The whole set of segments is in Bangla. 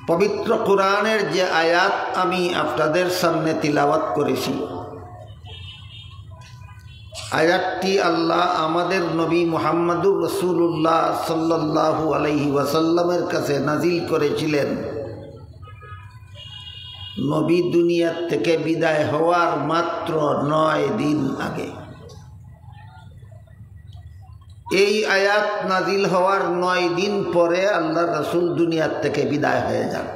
পবিত্র কোরআনের যে আয়াত আমি আপনাদের সামনে তিলাওয়াত করেছি, আয়াতটি আল্লাহ আমাদের নবী মুহাম্মদুর রাসূলুল্লাহ সাল্লাল্লাহু আলাইহি ওয়াসাল্লামের কাছে নাজিল করেছিলেন নবী দুনিয়ার থেকে বিদায় হওয়ার মাত্র 9 দিন আগে। এই আয়াত নাজিল হওয়ার 9 দিন পরে আল্লাহ রাসূল দুনিয়ার থেকে বিদায় হয়ে যান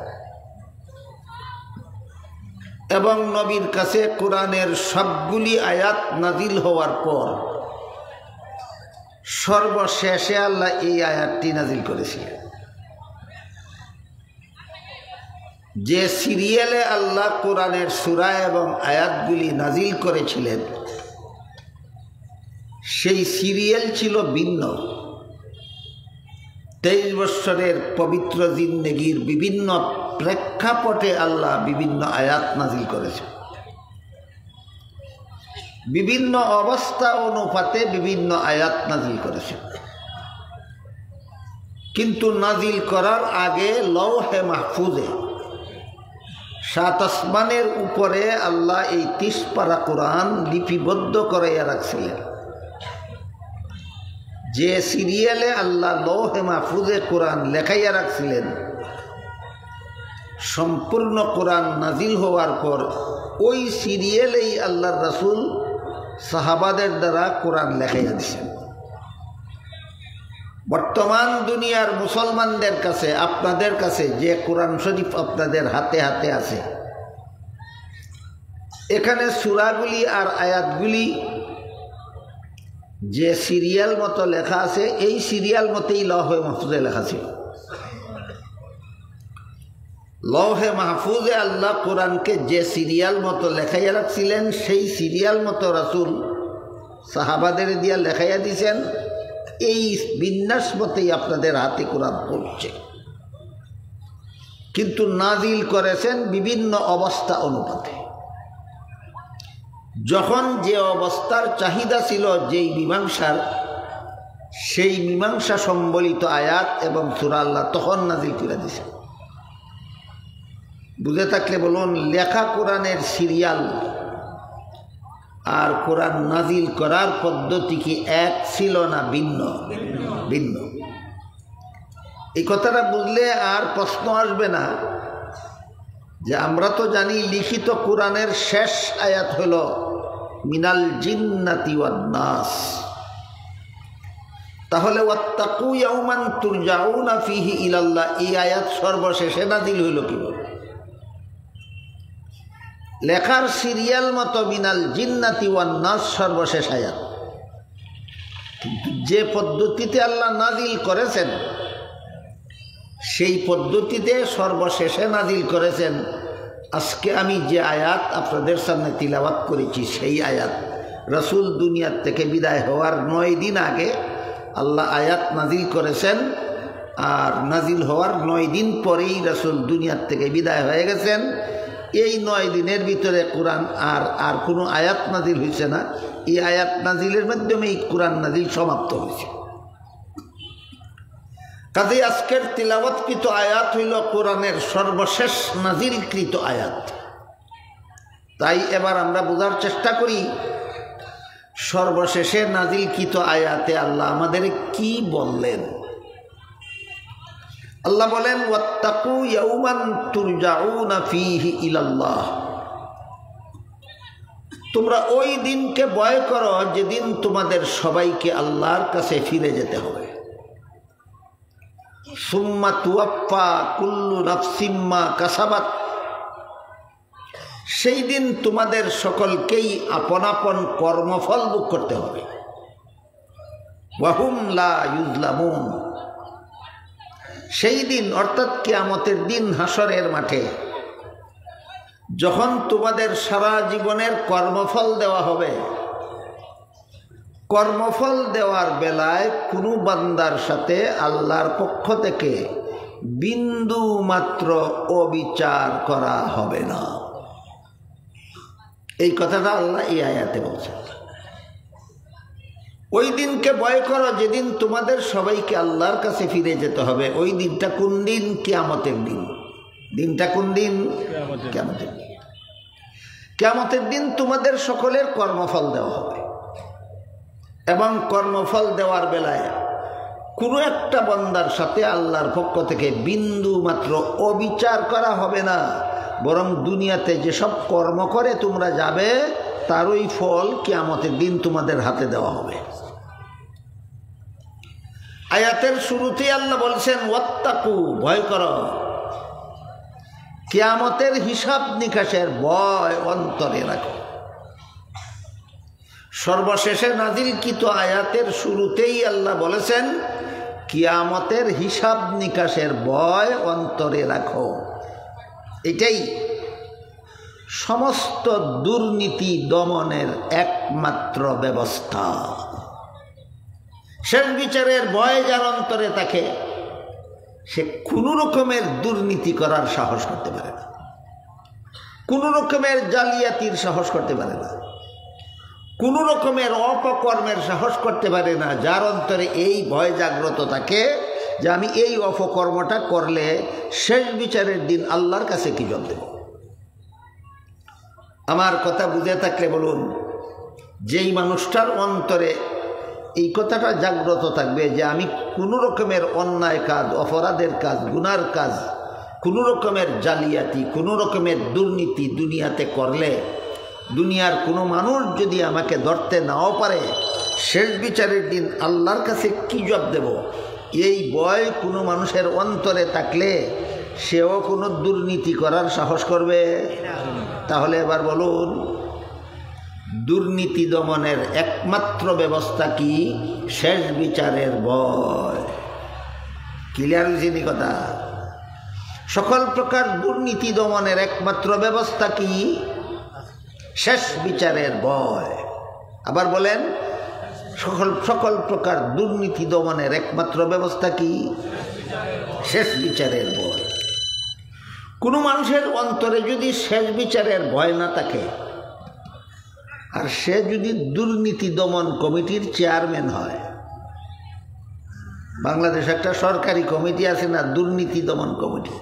এবং নবীর কাছে কোরআনের সবগুলি আয়াত নাজিল হওয়ার পর সর্বশেষে আল্লাহ এই আয়াতটি নাজিল করেছিলেন। যে সিরিয়ালে আল্লাহ কোরআনের সূরা এবং আয়াতগুলি নাজিল করেছিলেন সেই সিরিয়াল ছিল ভিন্ন। 23 বৎসরের পবিত্র জিন্দেগির বিভিন্ন প্রেক্ষাপটে আল্লাহ বিভিন্ন আয়াত নাজিল করেছে, বিভিন্ন অবস্থা অনুপাতে বিভিন্ন আয়াত নাজিল করেছে। কিন্তু নাজিল করার আগে লৌহে মাহফুজে 7 আসমানের উপরে আল্লাহ এই 30 পারা কোরআন লিপিবদ্ধ করাইয়া রাখছিলেন। যে সিরিয়ালে আল্লাহ লৌহে মাহফুজে কোরআন লেখাইয়া রাখছিলেন, সম্পূর্ণ কোরআন নাজিল হওয়ার পর ওই সিরিয়ালেই আল্লাহর রাসূল সাহাবাদের দ্বারা কোরআন লেখাইয়া দিয়েছেন। বর্তমান দুনিয়ার মুসলমানদের কাছে, আপনাদের কাছে যে কোরআন শরীফ আপনাদের হাতে হাতে আছে, এখানে সূরাগুলি আর আয়াতগুলি যে সিরিয়াল মতো লেখা আছে এই সিরিয়াল মতেই লৌহে মাহফুজে লেখা ছিল। লৌহে মাহফুজে আল্লাহ কোরআনকে যে সিরিয়াল মতো লেখাইয়া রাখছিলেন সেই সিরিয়াল মতো রাসূল সাহাবাদের দিয়া লেখাইয়া দিয়েছেন। এই বিন্যাস মতেই আপনাদের হাতে কোরআন পড়ছে, কিন্তু নাজিল করেছেন বিভিন্ন অবস্থা অনুপাতে। যখন যে অবস্থার চাহিদা ছিল যেই মীমাংসার, সেই মীমাংসা সম্বলিত আয়াত এবং সূরা আল্লাহ তখন নাজিল করে দিয়েছেন। বুঝে থাকলে বলুন, লেখা কোরআনের সিরিয়াল আর কোরআন নাজিল করার পদ্ধতি কি এক ছিল না ভিন্ন? ভিন্ন। এই কথাটা বুঝলে আর প্রশ্ন আসবে না যে আমরা তো জানি লিখিত কোরআনের শেষ আয়াত হল মিনাল জিন্নাতি ওয়ান নাস, তাহলে ওয়াত্তাকু ইয়াওমান তুরজাউনা ফিহি ইলাল্লাহ এই আয়াত সর্বশেষে নাজিল হইল কিভাবে? লেখার সিরিয়াল মতো মিনাল জিন্নাতি ওয়ান নাস সর্বশেষ আয়াত, কিন্তু যে পদ্ধতিতে আল্লাহ নাজিল করেছেন সেই পদ্ধতিতে সর্বশেষে নাজিল করেছেন। আজকে আমি যে আয়াত আপনাদের সামনে তিলাওয়াত করেছি সেই আয়াত রাসূল দুনিয়ার থেকে বিদায় হওয়ার 9 দিন আগে আল্লাহ আয়াত নাজিল করেছেন, আর নাজিল হওয়ার 9 দিন পরেই রাসূল দুনিয়ার থেকে বিদায় হয়ে গেছেন। এই 9 দিনের ভিতরে কোরআন আর কোনো আয়াত নাজিল হয়েছে না। এই আয়াত নাজিলের মাধ্যমেই কোরআন নাজিল সমাপ্ত হয়েছে। কাজে আজকের তিলাওয়াতকৃত আয়াত হইল কোরআনের সর্বশেষ নাজিলকৃত আয়াত। তাই এবার আমরা বোঝার চেষ্টা করি সর্বশেষে নাজিলকৃত আয়াতে আল্লাহ আমাদের কি বললেন। আল্লাহ বলেন, ওয়াত্তাকু ইয়াওমান তুরজাউনা ফীহি ইলাল্লাহ, তোমরা ওই দিনকে ভয় করো যেদিন তোমাদের সবাইকে আল্লাহর কাছে ফিরে যেতে হবে। সুম্মা তুওয়াফা কুল্লু নাফসিম মা কাসাবাত, সেই দিন তোমাদের সকলকেই আপন আপন কর্মফল ভোগ করতে হবে। ওয়াহুম লা ইউজলামুন, সেই দিন অর্থাৎ কিয়ামতের দিন, হাসরের মাঠে যখন তোমাদের সারা জীবনের কর্মফল দেওয়া হবে, কর্মফল দেওয়ার বেলায় কোনো বান্দার সাথে আল্লাহর পক্ষ থেকে বিন্দু মাত্র অবিচার করা হবে না। এই কথাটা আল্লাহ এই আয়াতে বলছেন। ওই দিনকে ভয় করো যেদিন তোমাদের সবাইকে আল্লাহর কাছে ফিরে যেতে হবে। ওই দিনটা কোন দিন? কিয়ামতের দিন। দিনটা কোন দিন? কিয়ামতের দিন। কিয়ামতের দিন তোমাদের সকলের কর্মফল দেওয়া হবে এবং কর্মফল দেওয়ার বেলায় কোনো একটা বান্দার সাথে আল্লাহর পক্ষ থেকে বিন্দু মাত্র অবিচার করা হবে না, বরং দুনিয়াতে যেসব কর্ম করে তোমরা যাবে তারই ফল কিয়ামতের দিন তোমাদের হাতে দেওয়া হবে। আয়াতের শুরুতেই আল্লাহ বলছেন ওয়াত্তাকু, ভয় করো। কিয়ামতের হিসাব নিকাশের ভয় অন্তরে রাখো। সর্বশেষে নাজিলকৃত আয়াতের শুরুতেই আল্লাহ বলেছেন কিয়ামতের হিসাব নিকাশের ভয় অন্তরে রাখো। এটাই সমস্ত দুর্নীতি দমনের একমাত্র ব্যবস্থা। শেষ বিচারের ভয় যার অন্তরে থাকে সে কোনো রকমের দুর্নীতি করার সাহস করতে পারে না, কোনো রকমের জালিয়াতির সাহস করতে পারে না, কোনো রকমের অপকর্মের সাহস করতে পারে না। যার অন্তরে এই ভয় জাগ্রত থাকে যে আমি এই অপকর্মটা করলে শেষ বিচারের দিন আল্লাহর কাছে কি জবাব দেব। আমার কথা বুঝে থাকলে বলুন, যেই মানুষটার অন্তরে এই কথাটা জাগ্রত থাকবে যে আমি কোনো রকমের অন্যায় কাজ, অপরাধের কাজ, গুনার কাজ, কোনো রকমের জালিয়াতি, কোনো রকমের দুর্নীতি দুনিয়াতে করলে দুনিয়ার কোনো মানুষ যদি আমাকে ধরতে নাও পারে শেষ বিচারের দিন আল্লাহর কাছে কি জবাব দেব, এই ভয় কোনো মানুষের অন্তরে থাকলে সেও কোনো দুর্নীতি করার সাহস করবে। তাহলে এবার বলুন, দুর্নীতি দমনের একমাত্র ব্যবস্থা কি? শেষ বিচারের ভয়। ক্লিয়ার হয়েছে কথা? সকল প্রকার দুর্নীতি দমনের একমাত্র ব্যবস্থা কি? শেষ বিচারের ভয়। আবার বলেন, সকল প্রকার দুর্নীতি দমনের একমাত্র ব্যবস্থা কি? শেষ বিচারের ভয়। কোনো মানুষের অন্তরে যদি শেষ বিচারের ভয় না থাকে আর সে যদি দুর্নীতি দমন কমিটির চেয়ারম্যান হয়, বাংলাদেশ একটা সরকারি কমিটি আছে না, দুর্নীতি দমন কমিটি,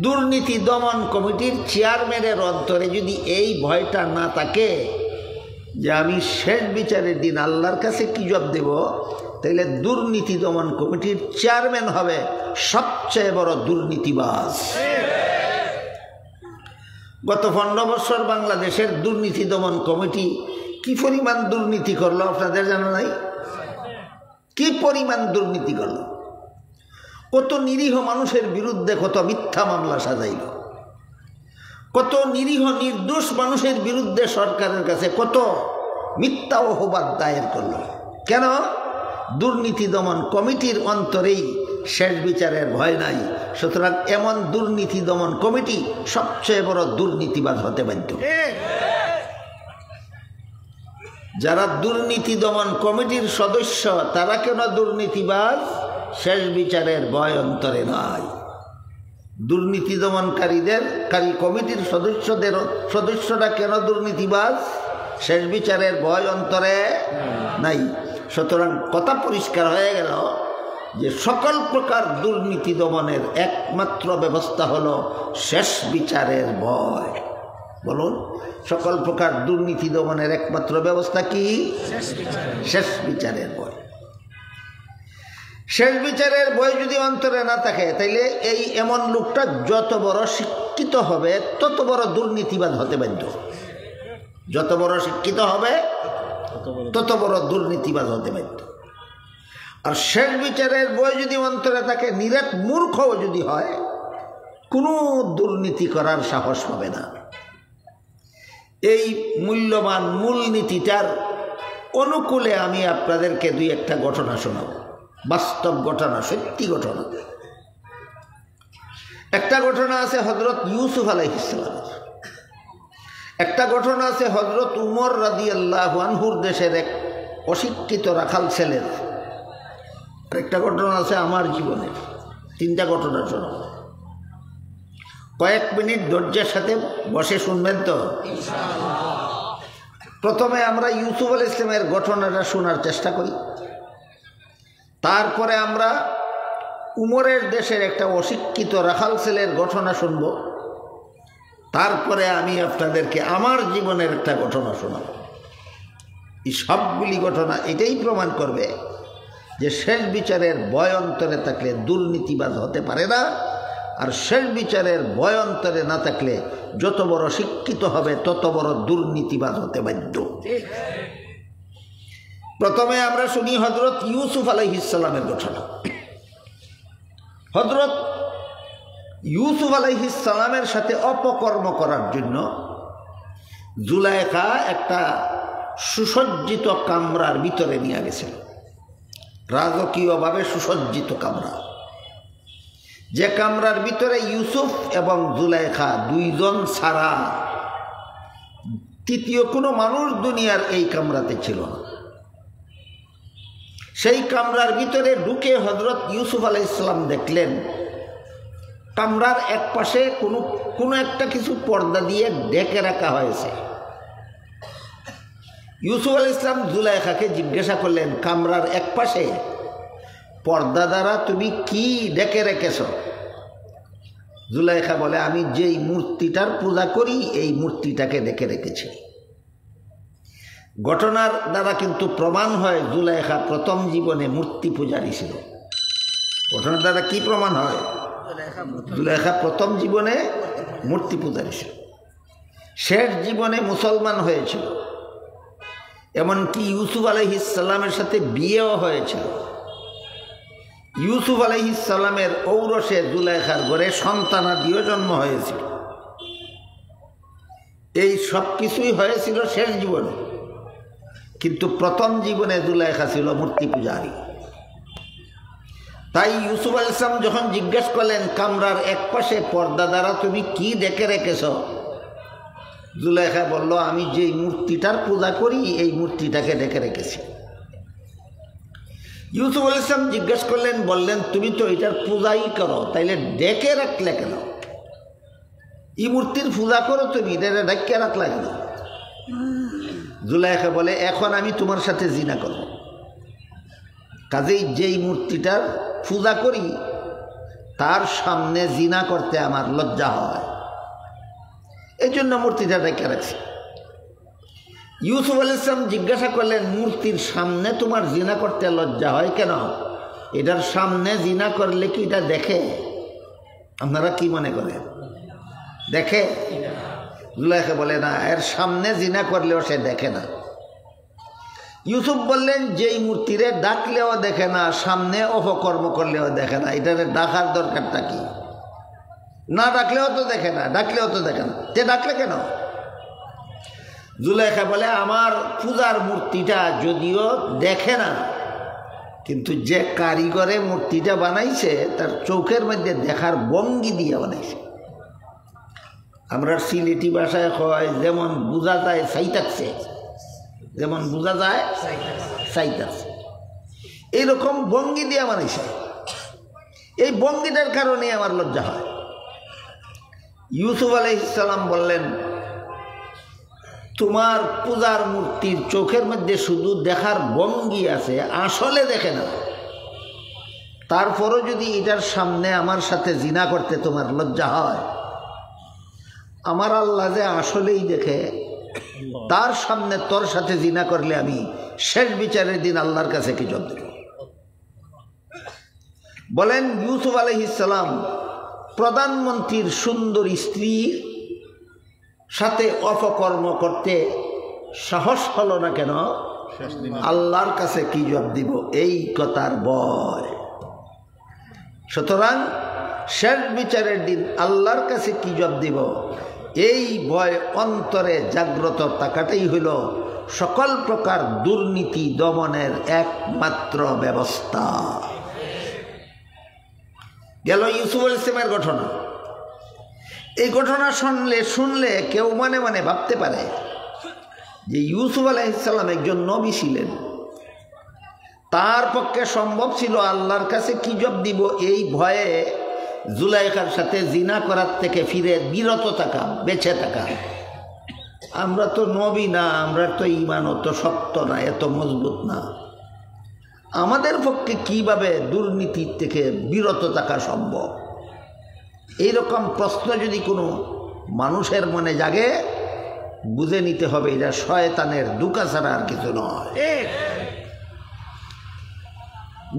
দুর্নীতি দমন কমিটির চেয়ারম্যানের অন্তরে যদি এই ভয়টা না থাকে যে আমি শেষ বিচারের দিন আল্লাহর কাছে কি জবাব দেব, তাহলে দুর্নীতি দমন কমিটির চেয়ারম্যান হবে সবচেয়ে বড় দুর্নীতিবাজ। গত 15 বছর বাংলাদেশের দুর্নীতি দমন কমিটি কি পরিমাণ দুর্নীতি করলো আপনাদের জানা নাই? কি পরিমাণ দুর্নীতি করলো, কত নিরীহ মানুষের বিরুদ্ধে কত মিথ্যা মামলা সাজাইল, কত নিরীহ নির্দোষ মানুষের বিরুদ্ধে সরকারের কাছে কত মিথ্যা অপবাদ দায়ের করল। কেন? দুর্নীতি দমন কমিটির অন্তরেই শেষ বিচারের ভয় নাই। সুতরাং এমন দুর্নীতি দমন কমিটি সবচেয়ে বড় দুর্নীতিবাজ হতে বাধ্য। যারা দুর্নীতি দমন কমিটির সদস্য তারা কেন দুর্নীতিবাজ? শেষ বিচারের ভয় অন্তরে নাই। দুর্নীতি দমনকারীদের কমিটির সদস্যরা কেন দুর্নীতিবাজ? শেষ বিচারের ভয় অন্তরে নাই। সুতরাং কথা পরিষ্কার হয়ে গেল যে সকল প্রকার দুর্নীতি দমনের একমাত্র ব্যবস্থা হলো শেষ বিচারের ভয়। বলুন, সকল প্রকার দুর্নীতি দমনের একমাত্র ব্যবস্থা কি? শেষ বিচারের ভয়। শেষ বিচারের ভয় যদি অন্তরে না থাকে তাইলে এই এমন লোকটা যত বড় শিক্ষিত হবে তত বড় দুর্নীতিবাদ হতে বাধ্য। যত বড় শিক্ষিত হবে তত বড় দুর্নীতিবাদ হতে বাধ্য। আর শেষ বিচারের ভয় যদি অন্তরে থাকে, নিরেট মূর্খও যদি হয়, কোনো দুর্নীতি করার সাহস পাবে না। এই মূল্যবান মূলনীতিটার অনুকূলে আমি আপনাদেরকে দুই একটা ঘটনা শোনাব, বাস্তব ঘটনা, সত্যি ঘটনা। একটা ঘটনা আছে হযরত ইউসুফ আলাইহিস সালাম, একটা ঘটনা আছে হযরত উমর রাদিয়াল্লাহু আনহুর দেশের এক অশিক্ষিত রাখাল ছেলের, একটা ঘটনা আছে আমার জীবনের। তিনটা ঘটনা শোনাব। কয়েক মিনিট ধৈর্যের সাথে বসে শুনবেন তো? প্রথমে আমরা ইউসুফ আলাইহিস সালামের ঘটনাটা শোনার চেষ্টা করি, তারপরে আমরা উমরের দেশের একটা অশিক্ষিত রাখাল ছেলের ঘটনা শুনব, তারপরে আমি আপনাদেরকে আমার জীবনের একটা ঘটনা শোনাব। এই সবগুলি ঘটনা এটাই প্রমাণ করবে যে শেষ বিচারের ভয় অন্তরে থাকলে দুর্নীতিবাজ হতে পারে না, আর শেষ বিচারের ভয় অন্তরে না থাকলে যত বড় শিক্ষিত হবে তত বড় দুর্নীতিবাজ হতে বাধ্য। প্রথমে আমরা শুনি হযরত ইউসুফ আলাইহিস সালামের ঘটনা। হযরত ইউসুফ আলাইহিস সালামের সাথে অপকর্ম করার জন্য জুলাইখা একটা সুসজ্জিত কামরার ভিতরে নিয়ে গেছিল, রাজকীয়ভাবে সুসজ্জিত কামরা, যে কামরার ভিতরে ইউসুফ এবং জুলাইখা দুইজন ছাড়া তৃতীয় কোনো মানুষ দুনিয়ার এই কামরাতে ছিল না। সেই কামরার ভিতরে ঢুকে হযরত ইউসুফ আলাইহিস সালাম দেখলেন কামরার এক পাশে কোনো একটা কিছু পর্দা দিয়ে ঢেকে রাখা হয়েছে। ইউসুফ আলাইহিস সালাম জুলাইখাকে জিজ্ঞাসা করলেন, কামরার এক পাশে পর্দা দ্বারা তুমি কি ঢেকে রেখেছ? জুলাইখা বলে, আমি যেই মূর্তিটার পূজা করি এই মূর্তিটাকে ঢেকে রেখেছি। ঘটনার দ্বারা কিন্তু প্রমাণ হয় জুলাইখা প্রথম জীবনে মূর্তি পূজারী ছিল। ঘটনার দ্বারা কি প্রমাণ হয়? জুলাইখা প্রথম জীবনে মূর্তি পূজারী ছিল, শেষ জীবনে মুসলমান হয়েছিল, এমনকি ইউসুফ আলাইহিস সালামের সাথে বিয়েও হয়েছিল। ইউসুফ আলাইহিস সালামের ঔরসে জুলাইখার ঘরে সন্তানাদিও জন্ম হয়েছিল। এই সব কিছুই হয়েছিল শেষ জীবনে, কিন্তু প্রথম জীবনে জুলাইখা ছিল মূর্তি পূজারী। তাই ইউসুফ আলাইহিস সালাম যখন জিজ্ঞেস করলেন কামরার এক পাশে পর্দা দ্বারা তুমি কি ঢেকে রেখেছ, জুলাইখা বলল, আমি যেই মূর্তিটার পূজা করি এই মূর্তিটাকে ঢেকে রেখেছি। ইউসুফ আলাইহিস সালাম জিজ্ঞেস করলেন, বললেন তুমি তো এটার পূজাই করো, তাইলে ঢেকে রাখলে কেন? এই মূর্তির পূজা করো তুমি, এটা ঢেকে রাখলে কেন? জুলাইখা বলে, এখন আমি তোমার সাথে জিনা করব, কাজেই যেই মূর্তিটার পূজা করি তার সামনে জিনা করতে আমার লজ্জা হয়, এই জন্য মূর্তিটা ঢেকে রাখছি। ইউসুফ আলাইহিস সালাম জিজ্ঞাসা করলেন, মূর্তির সামনে তোমার জিনা করতে লজ্জা হয় কেন? এটার সামনে জিনা করলে কি এটা দেখে? আপনারা কি মনে করেন, দেখে? জুলাইখা বলে, না, এর সামনে জিনা করলেও সে দেখে না। ইউসুফ বললেন, যেই মূর্তিরে ডাকলেও দেখে না, সামনে অপকর্ম করলেও দেখে না, এটার ডাকার দরকারটা কি? না ডাকলেও তো দেখে না, ডাকলেও তো দেখে না, তে ডাকলে কেন? জুলাইখা বলে, আমার পূজার মূর্তিটা যদিও দেখে না, কিন্তু যে কারিগরে মূর্তিটা বানাইছে তার চোখের মধ্যে দেখার ভঙ্গি দিয়ে বানাইছে। আমরা সিলেটি ভাষায় হয় যেমন বোঝা যায় সাইতাকছে, যেমন বোঝা যায় সাইতাকছে, এইরকম ভঙ্গি দিয়ে বানাইছে। এই ভঙ্গিটার কারণে আমার লজ্জা হয়। ইউসুফ আলাইহিস সালাম বললেন, তোমার পূজার মূর্তির চোখের মধ্যে শুধু দেখার ভঙ্গি আছে, আসলে দেখে না। তারপরও যদি এটার সামনে আমার সাথে জিনা করতে তোমার লজ্জা হয়, আমার আল্লাহ যে আসলেই দেখে, তার সামনে তোর সাথে জিনা করলে আমি শেষ বিচারের দিন আল্লাহর কাছে কি জবাব দেব? বলেন, ইউসুফ আলাইহিস সালাম প্রধানমন্ত্রীর সুন্দর স্ত্রীর সাথে অপকর্ম করতে সাহস হলো না কেন? আল্লাহর কাছে কি জবাব দিব, এই কথার ভয়। সুতরাং শেষ বিচারের দিন আল্লাহর কাছে কি জবাব দিব, এই ভয় অন্তরে জাগ্রত থাকাটাই হইল সকল প্রকার দুর্নীতি দমনের একমাত্র ব্যবস্থা। গেল ইউসুফ আলাইহিস সালামের ঘটনা। এই ঘটনা শুনলে কেউ মনে মনে ভাবতে পারে যে ইউসুফ আলাইহিস সালাম একজন নবী ছিলেন, তার পক্ষে সম্ভব ছিল আল্লাহর কাছে কি জবাব দিব এই ভয়ে জুলাইখার সাথে জিনা করার থেকে ফিরে বিরত থাকা, বেঁচে থাকা। আমরা তো নবী না, আমরা তো ঈমান অত শক্ত না, এত মজবুত না, আমাদের পক্ষে কিভাবে দুর্নীতি থেকে বিরত থাকা সম্ভব? এইরকম প্রশ্ন যদি কোনো মানুষের মনে জাগে, বুঝে নিতে হবে এটা শয়তানের দুকা ছাড়া আর কিছু নয়।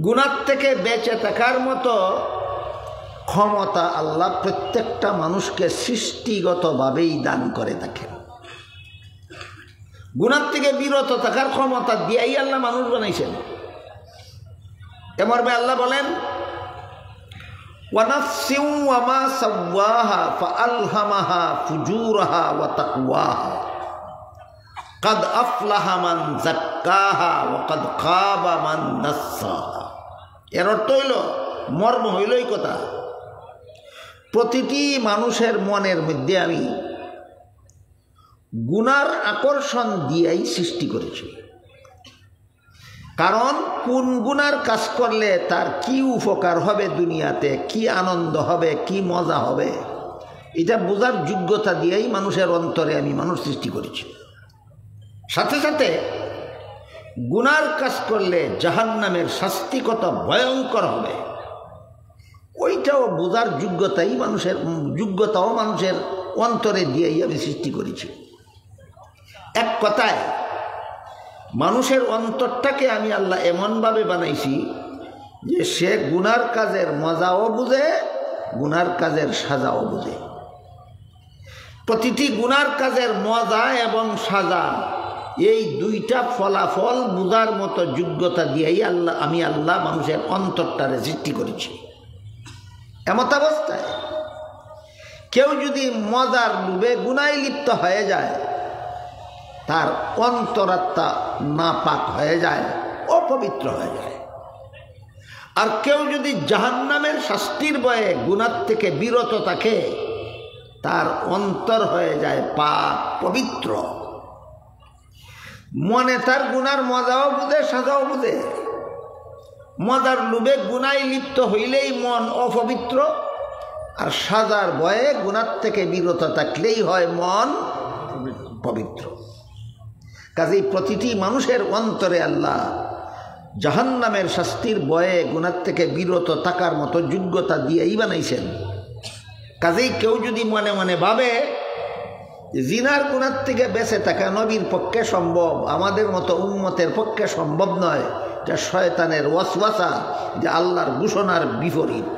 গুনাহ থেকে বেঁচে থাকার মতো ক্ষমতা আল্লাহ প্রত্যেকটা মানুষকে সৃষ্টিগতভাবেই দান করে থাকেন। গুনাহ থেকে বিরত থাকার ক্ষমতা দিয়েই আল্লাহ মানুষ বানাইছেন। এমর্মে আল্লাহ বলেন, ওয়ানাফসিউ ওয়া মা সাওয়াহা ফাআলহামাহা ফুজুরাহা ওয়া তাকওয়াহা কাদ আফলাহা মান যাক্কাহা ওয়া কাদ খাবা মান দাসসাহা। এর অর্থ হইল, মর্ম হইল এই কথা, প্রতিটি মানুষের মনের মধ্যে আমি গুনার আকর্ষণ দিয়েই সৃষ্টি করেছি। কারণ কোন গুনার কাজ করলে তার কি উপকার হবে দুনিয়াতে, কি আনন্দ হবে, কি মজা হবে, এটা বোঝার যোগ্যতা দিয়েই মানুষের অন্তরে আমি মানুষ সৃষ্টি করেছি। সাথে সাথে গুনার কাজ করলে জাহান্নামের শাস্তি কত ভয়ঙ্কর হবে ওইটাও বোঝার যোগ্যতাও মানুষের অন্তরে দিয়েই আমি সৃষ্টি করেছি। এক কথায় মানুষের অন্তরটাকে আমি আল্লাহ এমনভাবে বানাইছি যে সে গুনার কাজের মজাও বুঝে, গুনার কাজের সাজাও বুঝে। প্রতিটি গুনার কাজের মজা এবং সাজা, এই দুইটা ফলাফল বুঝার মতো যোগ্যতা দিয়েই আমি আল্লাহ মানুষের অন্তরটারে সৃষ্টি করেছি। এমত অবস্থায় কেউ যদি মজার লোভে গুনায় লিপ্ত হয়ে যায়, তার অন্তরাত্মা নাপাক হয়ে যায়, অপবিত্র হয়ে যায়। আর কেউ যদি জাহান্নামের শাস্তির ভয়ে গুনাহ থেকে বিরত থাকে, তার অন্তর হয়ে যায় পাক পবিত্র। মনে তার গুনার মজাও বুঝে, সাজাও বুঝে। মজার লোভে গুনায় লিপ্ত হইলেই মন অপবিত্র, আর সাজার ভয়ে গুনার থেকে বিরত থাকলেই হয় মন পবিত্র। কাজেই প্রতিটি মানুষের অন্তরে আল্লাহ জাহান্নামের শাস্তির ভয়ে গুনার থেকে বিরত থাকার মতো যোগ্যতা দিয়েই বানাইছেন। কাজেই কেউ যদি মনে মনে ভাবে জিনার গুনার থেকে বেঁচে থাকা নবীর পক্ষে সম্ভব, আমাদের মতো উম্মতের পক্ষে সম্ভব নয়, যা শয়তানের ওয়াসওয়াসা, যা আল্লাহর ঘোষণার বিপরীত।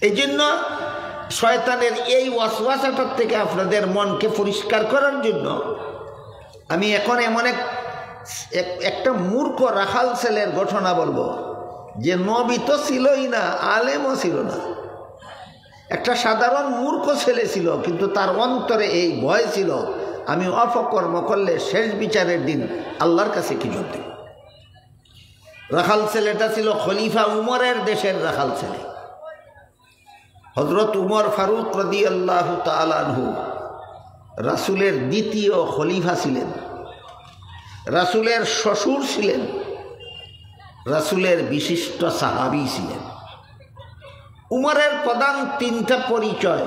এই জন্য শয়তানের এই ওয়াসওয়াসাটার থেকে আপনাদের মনকে পরিষ্কার করার জন্য আমি এখন এমন একটা মূর্খ রাখাল ছেলের ঘটনা বলবো, যে নবী তো ছিলই না, আলেমও ছিল না, একটা সাধারণ মূর্খ ছেলে ছিল, কিন্তু তার অন্তরে এই ভয় ছিল, আমি অপকর্ম করলে শেষ বিচারের দিন আল্লাহর কাছে কি জবাব দেব। রাখাল ছেলেটা ছিল খলিফা উমরের দেশের রাখাল ছেলে। হযরত উমর ফারুক রাদিয়াল্লাহু তাআলা আনহু রাসূলের দ্বিতীয় খলিফা ছিলেন, রাসূলের শ্বশুর ছিলেন, রাসূলের বিশিষ্ট সাহাবী ছিলেন। উমরের প্রধান তিনটা পরিচয়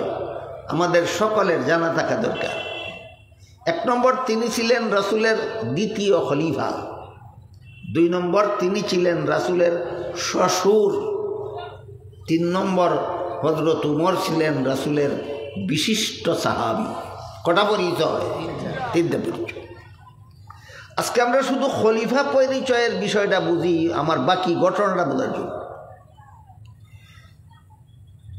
আমাদের সকলের জানা থাকা দরকার। এক নম্বর, তিনি ছিলেন রাসূলের দ্বিতীয় খলিফা। দুই নম্বর, তিনি ছিলেন রাসূলের শ্বশুর। তিন নম্বর, হযরত উমর ছিলেন রাসূলের বিশিষ্ট সাহাবী। কটা পরিচয়? তিনটা পরিচয়। আজকে আমরা শুধু খলিফা পরিচয়ের বিষয়টা বুঝি, আমার বাকি ঘটনাটা বোঝার জন্য।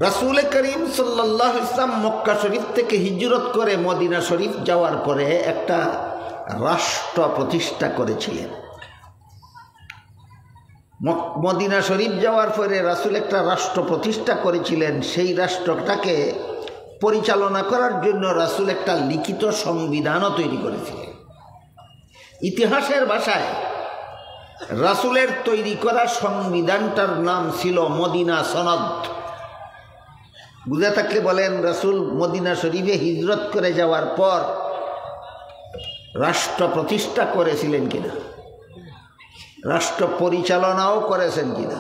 রাসূল করিম সাল্লাল্লাহু আলাইহি ওয়াসাল্লাম মক্কা শরীফ থেকে হিজরত করে মদিনা শরীফ যাওয়ার পরে একটা রাষ্ট্র প্রতিষ্ঠা করেছিলেন। মদিনা শরীফ যাওয়ার পরে রাসূল একটা রাষ্ট্র প্রতিষ্ঠা করেছিলেন। সেই রাষ্ট্রটাকে পরিচালনা করার জন্য রাসূল একটা লিখিত সংবিধানও তৈরি করেছিলেন। ইতিহাসের ভাষায় রাসূলের তৈরি করা সংবিধানটার নাম ছিল মদিনা সনদ। বুঝে থাকলে বলেন, রাসূল মদিনা শরীফে হিজরত করে যাওয়ার পর রাষ্ট্র প্রতিষ্ঠা করেছিলেন কিনা, রাষ্ট্র পরিচালনাও করেছেন কিনা,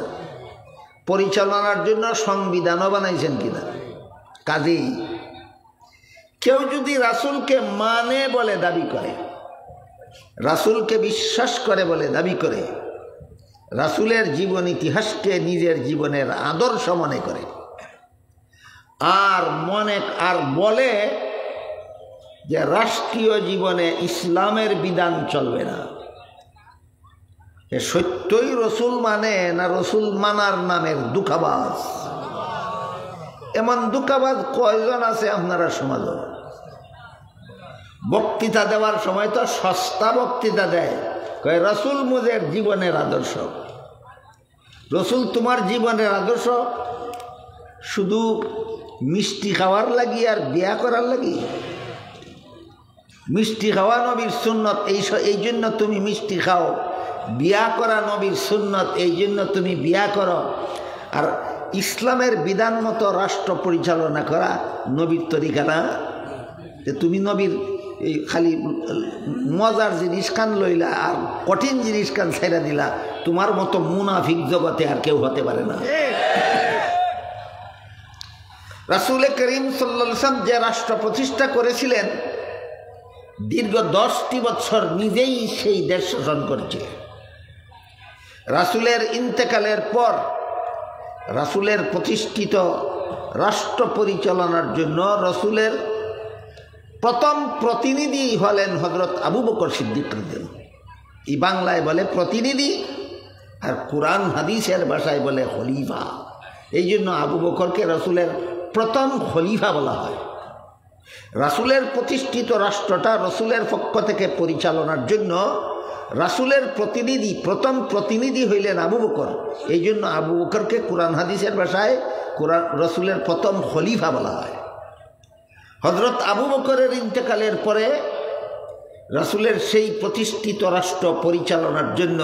পরিচালনার জন্য সংবিধানও বানাইছেন কিনা। কাজেই কেউ যদি রাসূলকে মানে বলে দাবি করে, রাসূলকে বিশ্বাস করে বলে দাবি করে, রাসূলের জীবন ইতিহাসকে নিজের জীবনের আদর্শ মনে করে, আর বলে যে রাষ্ট্রীয় জীবনে ইসলামের বিধান চলবে না। সত্যই রসুল মানে না রসুল মানার নামের দুঃখাবাজ? এমন দুঃখাবাজ কয়জন আছে আপনারা সমাজে? বক্তৃতা দেওয়ার সময় তো সস্তা বক্তৃতা দেয়, কয় রসুল মুজের জীবনের আদর্শ। রসুল তোমার জীবনের আদর্শ শুধু মিষ্টি খাওয়ার লাগি আর বিয়া করার লাগি? মিষ্টি খাওয়া নবীর সুন্নত, এই জন্য তুমি মিষ্টি খাও। বিয়া করা নবীর সুন্নত, এই জন্য তুমি বিয়া করো। আর ইসলামের বিধান মতো রাষ্ট্র পরিচালনা করা নবীর তরিকা না। যে তুমি নবীর এই খালি মজার জিনিস কান লইলা আর কঠিন জিনিস কান ছেড়ে দিলা, তোমার মতো মুনাফিক জগতে আর কেউ হতে পারে না। রাসূল করিম সাল্লাল্লাহু আলাইহি ওয়াসাল্লাম যে রাষ্ট্র প্রতিষ্ঠা করেছিলেন, দীর্ঘ 10টি বছর নিজেই সেই দেশ শাসন করছিলেন। রাসূলের ইন্তেকালের পর রাসূলের প্রতিষ্ঠিত রাষ্ট্র পরিচালনার জন্য রাসূলের প্রথম প্রতিনিধি হলেন হযরত আবু বকর সিদ্দিক রাদিয়াল্লাহু আনহু। এই বাংলায় বলে প্রতিনিধি, আর কুরআন হাদিসের ভাষায় বলে খলিফা। এই জন্য আবু বকরকে রাসূলের প্রথম খলিফা বলা হয়। রাসূলের প্রতিষ্ঠিত রাষ্ট্রটা রাসূলের পক্ষ থেকে পরিচালনার জন্য রাসূলের প্রথম প্রতিনিধি হইলেন আবু বকর। এই জন্য আবু বকরকে কুরআন হাদিসের ভাষায় রাসূলের প্রথম খলিফা বলা হয়। হযরত আবু বকরের ইন্তেকালের পরে রাসূলের সেই প্রতিষ্ঠিত রাষ্ট্র পরিচালনার জন্য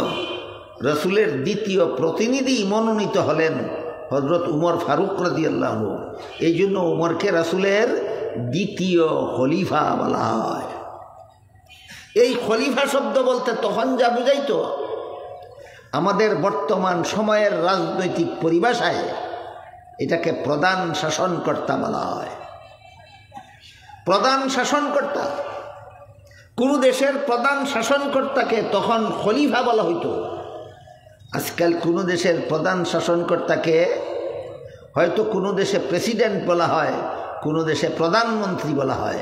রাসূলের দ্বিতীয় প্রতিনিধি মনোনীত হলেন হযরত উমর ফারুক রাদিয়াল্লাহু আনহু। এই জন্য উমরকে রাসূলের দ্বিতীয় খলিফা বলা হয়। এই খলিফা শব্দ বলতে তখন যা বুঝাইতো, আমাদের বর্তমান সময়ের রাজনৈতিক পরিভাষায় এটাকে প্রধান শাসনকর্তা বলা হয়। প্রধান শাসনকর্তা, কোনো দেশের প্রধান শাসনকর্তাকে তখন খলিফা বলা হইতো। আজকাল কোনো দেশের প্রধান শাসনকর্তাকে হয়তো কোনো দেশে প্রেসিডেন্ট বলা হয়, কোনো দেশে প্রধানমন্ত্রী বলা হয়।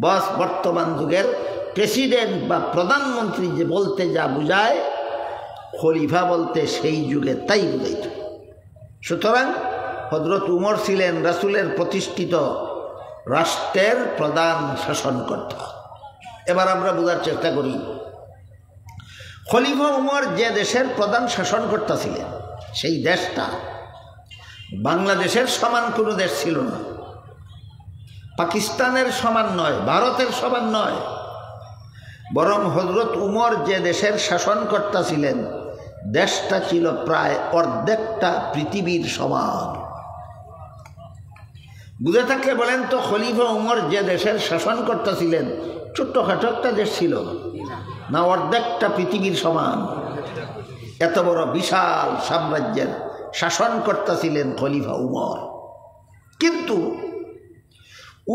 বস বর্তমান যুগের প্রেসিডেন্ট বা প্রধানমন্ত্রী যে বলতে যা বুঝায়, খলিফা বলতে সেই যুগে তাই বুঝাইত। সুতরাং হযরত উমর ছিলেন রাসূলের প্রতিষ্ঠিত রাষ্ট্রের প্রধান শাসনকর্তা। এবার আমরা বোঝার চেষ্টা করি, খলিফা উমর যে দেশের প্রধান শাসনকর্তা ছিলেন, সেই দেশটা বাংলাদেশের সমান কোনো দেশ ছিল না, পাকিস্তানের সমান নয়, ভারতের সমান নয়। বরং হযরত উমর যে দেশের শাসনকর্তা ছিলেন, দেশটা ছিল প্রায় অর্ধেকটা পৃথিবীর সমান। বুঝে থাকলে বলেন তো, খলিফা উমর যে দেশের শাসনকর্তা ছিলেন, ছোট্টখাটো একটা দেশ ছিল না অর্ধেকটা পৃথিবীর সমান? এত বড় বিশাল সাম্রাজ্যের শাসনকর্তা ছিলেন খলিফা উমর। কিন্তু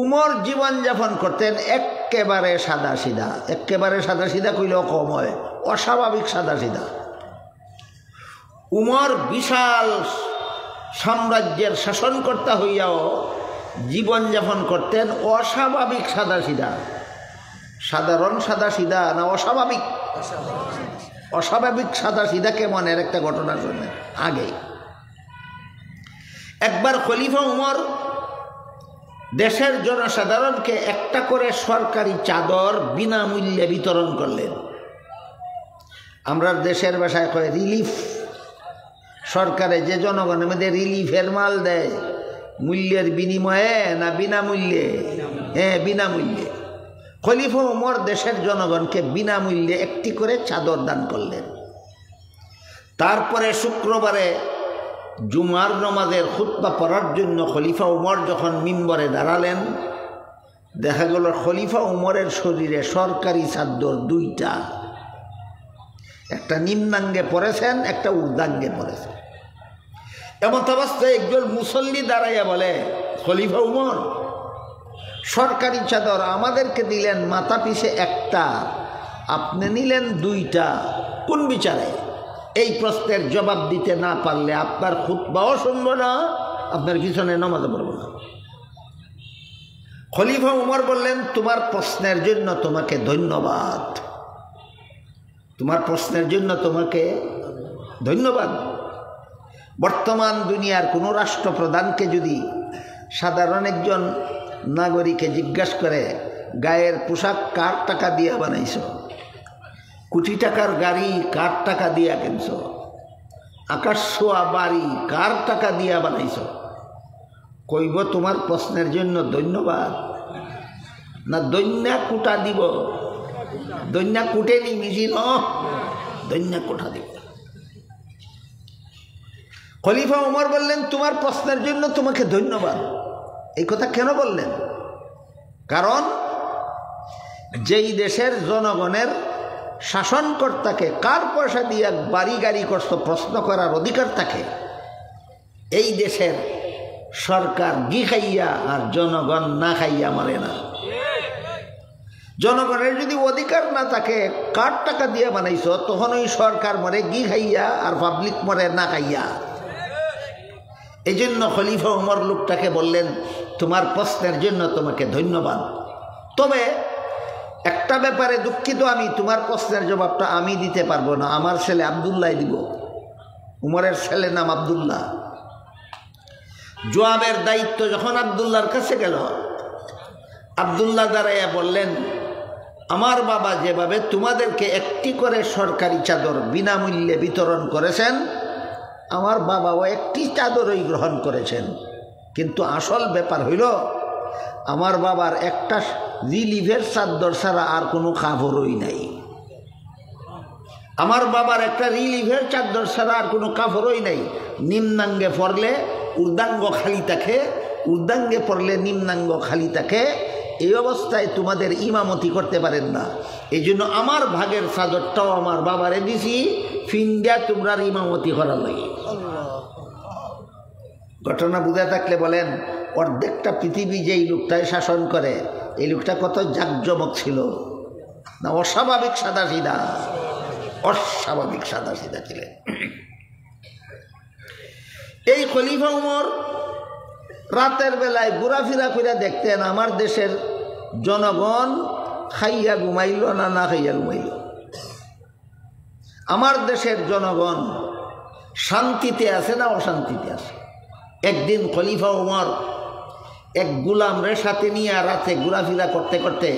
উমর জীবনযাপন করতেন একেবারে সাদা সিধা। একেবারে সাদা সিধা কইলেও কম হয়, অস্বাভাবিক সাদা সিধা। উমর বিশাল সাম্রাজ্যের শাসনকর্তা হইয়াও জীবনযাপন করতেন অস্বাভাবিক সাদা সিধা। সাধারণ সাদা সিধা না অস্বাভাবিক? অস্বাভাবিক সাদা সিধা কেমন, এর একটা ঘটনা শুনে। আগে একবার খলিফা উমর দেশের জনসাধারণকে একটা করে সরকারি চাদর বিনামূল্যে বিতরণ করলেন। আমরা দেশের ভাষায় কয় রিলিফ। সরকারে যে জনগণের মধ্যে রিলিফের মাল দেয়, মূল্যের বিনিময়ে না বিনামূল্যে? হ্যাঁ, বিনামূল্যে। খলিফা উমর দেশের জনগণকে বিনামূল্যে একটি করে চাদর দান করলেন। তারপরে শুক্রবারে জুমার নামাজের খুতবা পড়ার জন্য খলিফা উমর যখন মিম্বরে দাঁড়ালেন, দেখা গেল খলিফা উমরের শরীরে সরকারি চাদর দুইটা, একটা নিম্নাঙ্গে পড়েছেন, একটা ঊর্ধ্বাঙ্গে পড়েছেন। এমত অবস্থায় একজন মুসল্লি দাঁড়াইয়া বলে, খলিফা উমর, সরকারি চাদর আমাদেরকে দিলেন মাথা পিছে একটা, আপনি নিলেন 2টা, কোন বিচারে? এই প্রশ্নের জবাব দিতে না পারলে আপনার খুতবাও শুনব না, আপনার পিছনে নামাজও পড়ব না। খলিফা উমর বললেন, তোমার প্রশ্নের জন্য তোমাকে ধন্যবাদ, তোমার প্রশ্নের জন্য তোমাকে ধন্যবাদ। বর্তমান দুনিয়ার কোনো রাষ্ট্রপ্রধানকে যদি সাধারণ একজন নাগরিকে জিজ্ঞাসা করে, গায়ের পোশাক কার টাকা দিয়া বানাইছ, কোটি টাকার গাড়ি কার টাকা দিয়া কিনছ, আকাশ ছোঁয়া বাড়ি কার টাকা দিয়া বানাইছ, কইব তোমার প্রশ্নের জন্য ধন্যবাদ, না দৈন্যা কুটা দিব? দৈন্যা কুটে নি মিছি ন, দৈন্যা কুটা দিব। খলিফা উমর বললেন, তোমার প্রশ্নের জন্য তোমাকে ধন্যবাদ। এই কথা কেন বললেন? কারণ যেই দেশের জনগণের শাসনকর্তাকে কার পয়সা দিয়ে বাড়ি গাড়ি করত প্রশ্ন করার অধিকার থাকে, এই দেশের সরকার ঘি খাইয়া আর জনগণ না খাইয়া মারে না। জনগণের যদি অধিকার না থাকে, কার টাকা দিয়ে বানাইছ, তখন ওই সরকার মরে ঘি খাইয়া আর পাবলিক মরে না খাইয়া। এই জন্য খলিফা উমর লোকটাকে বললেন, তোমার প্রশ্নের জন্য তোমাকে ধন্যবাদ, তবে একটা ব্যাপারে দুঃখিত, আমি তোমার প্রশ্নের জবাবটা আমি দিতে পারবো না, আমার ছেলে আব্দুল্লাহ দিব। উমরের ছেলে নাম আব্দুল্লাহ। জবাবের দায়িত্ব যখন আব্দুল্লাহর কাছে গেল, আব্দুল্লাহ দাঁড়াইয়া বললেন, আমার বাবা যেভাবে তোমাদেরকে একটি করে সরকারি চাদর বিনামূল্যে বিতরণ করেছেন, আমার বাবাও একটি চাদরই গ্রহণ করেছেন, কিন্তু আসল ব্যাপার হইল আমার বাবার একটা রিলিফের চাদর ছাড়া আর কোনো কাপড়ই নাই। আমার বাবার একটা রিলিফের চাদর ছাড়া আর কোনো কাপড়ই নাই। নিম্নাঙ্গে পড়লে ঊর্ধ্বাঙ্গ খালি থাকে, ঊর্ধ্বাঙ্গে পড়লে নিম্নাঙ্গ খালি থাকে। এই অবস্থায় তোমাদের ইমামতি করতে পারেন না, এই জন্য আমার ভাগের চাদরটাও আমার বাবারে দিছি, ফিন্ডিয়া তোমরা ইমামতি করার লাগে। ঘটনা বুঝে থাকলে বলেন, অর্ধেকটা পৃথিবী যেই লোকটাই শাসন করে, এই লোকটা কত জাকজমক ছিল না? অস্বাভাবিক সাদাসিধা, অস্বাভাবিক সাদাসিধা ছিলেন। এই খলিফা উমর রাতের বেলায় ঘোরাফেরা করে দেখতেন আমার দেশের জনগণ খাইয়া ঘুমাইল না না খাইয়া ঘুমাইল, আমার দেশের জনগণ শান্তিতে আছে না অশান্তিতে আছে। একদিন খলিফা উমর এক গুলামরে সাথে নিয়ে রাতে ঘোরাফেরা করতে করতে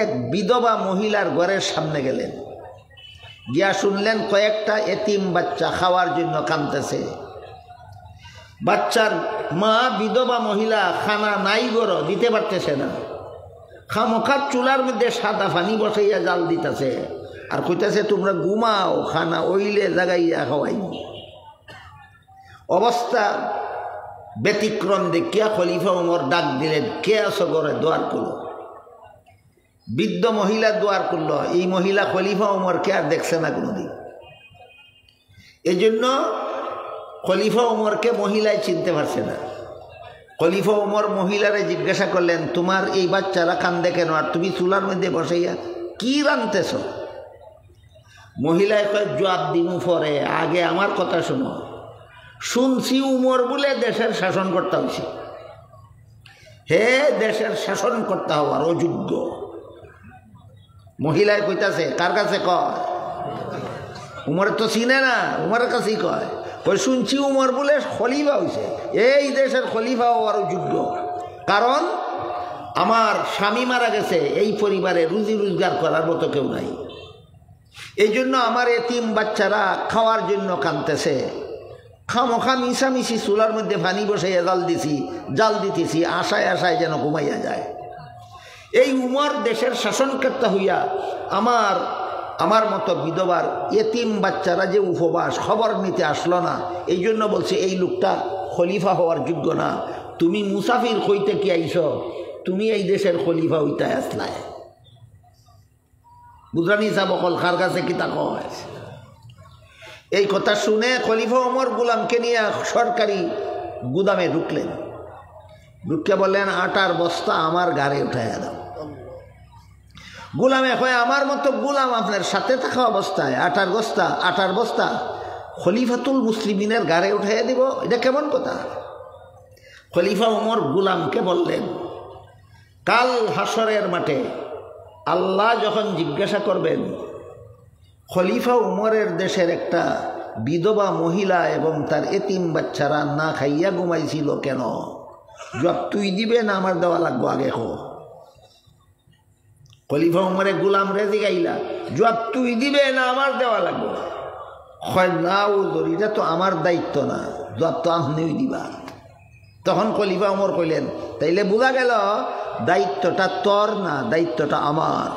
এক বিধবা মহিলার ঘরের সামনে গেলেন, গিয়া শুনলেন কয়েকটা এতিম বাচ্চা খাওয়ার জন্য কাঁদতেছে। বাচ্চার মা বিধবা মহিলা খানা নাই গড় দিতে পারতেছে না, খামোখার চুলার মধ্যে সাদা পানি বসাইয়া জাল দিতেছে আর কইতেছে তোমরা ঘুমাও, খানা ওইলে জাগাইয়া খাওয়াই। অবস্থা ব্যতিক্রম দেখিয়া খলিফা উমর ডাক দিলেন, কে আছো ঘরে? দোয়ার করল। বৃদ্ধ মহিলা দোয়ার করল। এই মহিলা খলিফা উমরকে আর দেখছে না কোনোদিন, এই জন্য খলিফা উমরকে মহিলায় চিনতে পারছে না। খলিফা উমর মহিলারে জিজ্ঞাসা করলেন, তোমার এই বাচ্চারা কান্দে কেন, আর তুমি চুলার মধ্যে বসাইয়া কি রাঁধতেছ? মহিলায় কয়, জবাব দিমু পরে, আগে আমার কথা শোনো। শুনছি উমর বলে দেশের শাসন করতে হয়েছে। হে দেশের শাসন করতে হওয়ার অযোগ্য। মহিলায় কইতাছে, কার কাছে কয়? উমর তো চিনে না, উমরের কাছেই কয়। ওই শুনছি উমর বলে খলিফা হয়েছে, এই দেশের খলিফা হওয়ার যোগ্য, কারণ আমার স্বামী মারা গেছে, এই পরিবারে রুজি রোজগার করার মতো কেউ নাই, এই জন্য আমার এতিম বাচ্চারা খাওয়ার জন্য কাঁদতেছে। খামোখা মিশামিশি চুলার মধ্যে পানি বসাইয়া জাল দিতেছি আশায় আশায় যেন ঘুমাইয়া যায়। এই উমর দেশের শাসনকর্তা হইয়া আমার মতো বিধবার এতিম বাচ্চারা যে উপবাস, খবর নিতে আসলো না, এই জন্য বলছে এই লোকটা খলিফা হওয়ার যোগ্য না। তুমি মুসাফির হইতে কি আইস, তুমি এই দেশের খলিফা হইতে আসলায়। বুঝানি সাবকল কার কাছে কিতা কয়। এই কথা শুনে খলিফা ওমর গোলামকে নিয়ে সরকারি গুদামে ঢুকলেন। ঢুকে বললেন, আটার বস্তা আমার গাড়ি উঠাইয়া দাও। গুলামে কয় আমার মতো গুলাম আপনার সাথে থাকা অবস্থায় আটার বস্তা খলিফাতুল মুসলিমিনের গাড়ে উঠাইয়া দিব, এটা কেমন কথা? খলিফা উমর গুলামকে বললেন, কাল হাসরের মাঠে আল্লাহ যখন জিজ্ঞাসা করবেন খলিফা উমরের দেশের একটা বিধবা মহিলা এবং তার এতিম বাচ্চারা না খাইয়া ঘুমাইছিল কেন, জবাব তুই দিবে না আমার দেওয়া লাগবো আগে হো? খলিফা উমরে গুলাম রেজি গাইলা, জবাব তুই দিবে না আমার দেওয়া লাগবো? হয় না উদর, এটা তো আমার দায়িত্ব না, জবাব তো আপনিই দিবা। তখন খলিফা উমর কইলেন, তাইলে বোঝা গেল দায়িত্বটা তোর না, দায়িত্বটা আমার।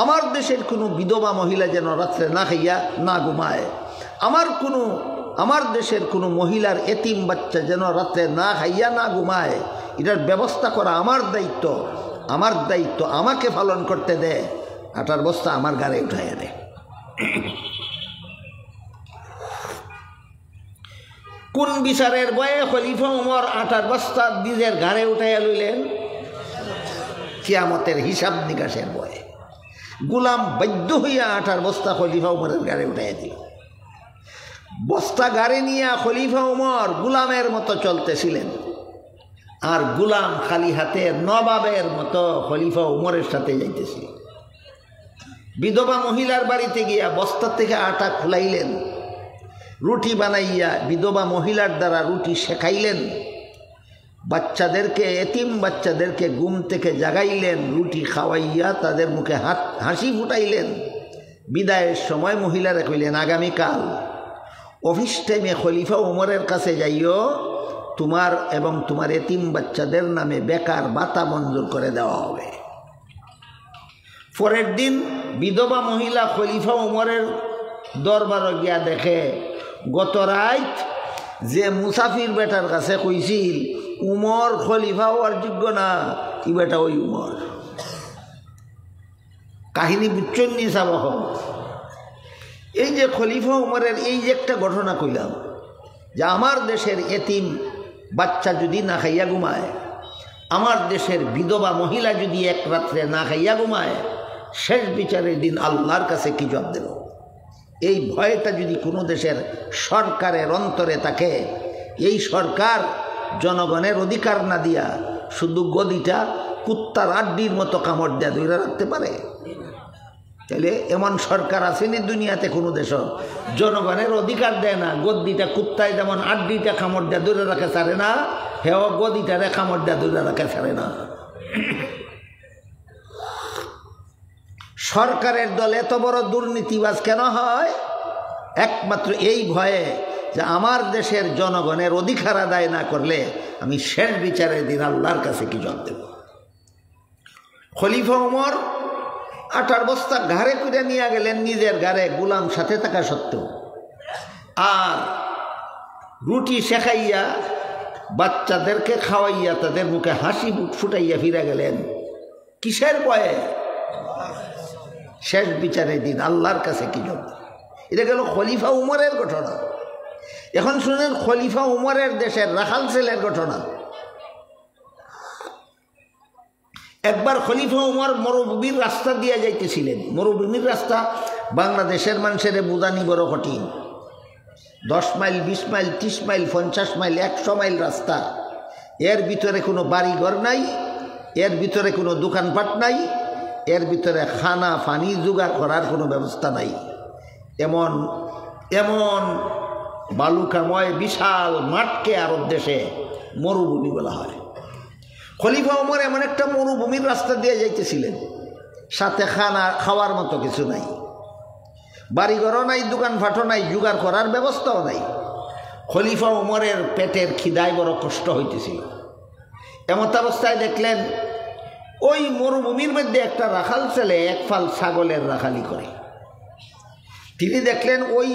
আমার দেশের কোনো বিধবা মহিলা যেন রাত্রে না খাইয়া না ঘুমায়, আমার দেশের কোনো মহিলার এতিম বাচ্চা যেন রাত্রে না খাইয়া না ঘুমায়, এটার ব্যবস্থা করা আমার দায়িত্ব। আমাকে পালন করতে দে, আটার বস্তা আমার গাড়ে উঠাইয়া দে। কোন বিচারের বয়ে খলিফা উমর আটার বস্তা নিজের ঘাড়ে উঠাইয়া লইলেন? কিয়ামতের হিসাব নিকাশের বয়ে। গুলাম বাধ্য হইয়া আটার বস্তা খলিফা উমরের ঘাড়ে উঠাইয়া দিল। বস্তা গাড়ি নিয়ে খলিফা উমর গুলামের মতো চলতেছিলেন, আর গুলাম খালি হাতে নবাবের মতো খলিফা উমরের সাথে যাইতেছিল। বিধবা মহিলার বাড়িতে গিয়া বস্তা থেকে আটা খুলাইলেন, রুটি বানাইয়া বিধবা মহিলার দ্বারা রুটি শেখাইলেন, বাচ্চাদেরকে এতিম বাচ্চাদেরকে ঘুম থেকে জাগাইলেন, রুটি খাওয়াইয়া তাদের মুখে হাসি ফুটাইলেন। বিদায়ের সময় মহিলারা কইলেন, আগামীকাল অফিস টাইমে খলিফা উমরের কাছে যাইও, তোমার এবং তোমার এতিম বাচ্চাদের নামে বেকার ভাতা মঞ্জুর করে দেওয়া হবে। পরের দিন বিধবা মহিলা খলিফা উমরের দরবারে গিয়া দেখে গত রাত যে মুসাফির বেটার কাছে কইছিল উমর খলিফা হওয়ার যোগ্য না, ই বেটা ওই উমর। কাহিনী বুঝছেন নি সাবহ? এই যে খলিফা উমরের এই যে একটা ঘটনা কইলাম, যে আমার দেশের এতিম বাচ্চা যদি না খাইয়া ঘুমায়, আমার দেশের বিধবা মহিলা যদি এক রাত্রে না খাইয়া ঘুমায়, শেষ বিচারের দিন আল্লাহর কাছে কি জবাব দেব? এই ভয়টা যদি কোনো দেশের সরকারের অন্তরে থাকে, এই সরকার জনগণের অধিকার না দিয়া শুধু গদিটা কুত্তার আড্ডির মতো কামড় দেয়া ধরে রাখতে পারে? তাহলে এমন সরকার আসেনি দুনিয়াতে কোনো দেশ, জনগণের অধিকার দেয় না, গদিটা কুত্তায় যেমন আড্ডিটা কামড় দেয়া ধরে রাখে ছাড়ে না, হেও গদিটারে কামড় দেয়া ধরে রাখে ছাড়ে না। সরকারের দল এত বড় দুর্নীতিবাজ কেন হয়? একমাত্র এই ভয়ে যে আমার দেশের জনগণের অধিকার আদায় না করলে আমি শেষ বিচারের দিন আল্লাহর কাছে কি জবাব দেব। খলিফা উমর আটার বস্তা ঘাড়ে করে নিয়ে গেলেন নিজের ঘাড়ে, গুলাম সাথে থাকা সত্ত্বেও, আর রুটি শেখাইয়া বাচ্চাদেরকে খাওয়াইয়া তাদের মুখে হাসি ফুটাইয়া ফিরে গেলেন। কিসের ভয়ে? শেষ বিচারের দিন আল্লাহর কাছে কি জবাব। এটা গেল খলিফা উমরের ঘটনা। এখন শুনেন খলিফা উমরের দেশের রাখাল ছেলের ঘটনা। একবার খলিফা উমর মরুভূমির রাস্তা দিয়ে যাইতেছিলেন। মরুভূমির রাস্তা বাংলাদেশের মানুষের বুঝানি বড় কঠিন। 10 mile, 20 mile, 30 mile, 50 mile, 100 mile রাস্তা। এর ভিতরে কোনো বাড়িঘর নাই, এর ভিতরে কোনো দোকানপাট নাই, এর ভিতরে খানা পানি জোগাড় করার কোনো ব্যবস্থা নাই। এমন এমন বালুকাময় বিশাল মাঠকে আরব দেশে মরুভূমি বলা হয়। খলিফা উমর এমন একটা মরুভূমির রাস্তা দিয়ে যাইতেছিলেন, সাথে খাওয়ার মতো কিছু নাই, বাড়িঘরও নাই, দোকানপাটও নাই, জোগাড় করার ব্যবস্থাও নাই। খলিফা উমরের পেটের খিদায় বড় কষ্ট হইতেছিল। এমত অবস্থায় দেখলেন ওই মরুভূমির মধ্যে একটা রাখাল ছেলে এক ফাল ছাগলের রাখালি করে। তিনি দেখলেন ওই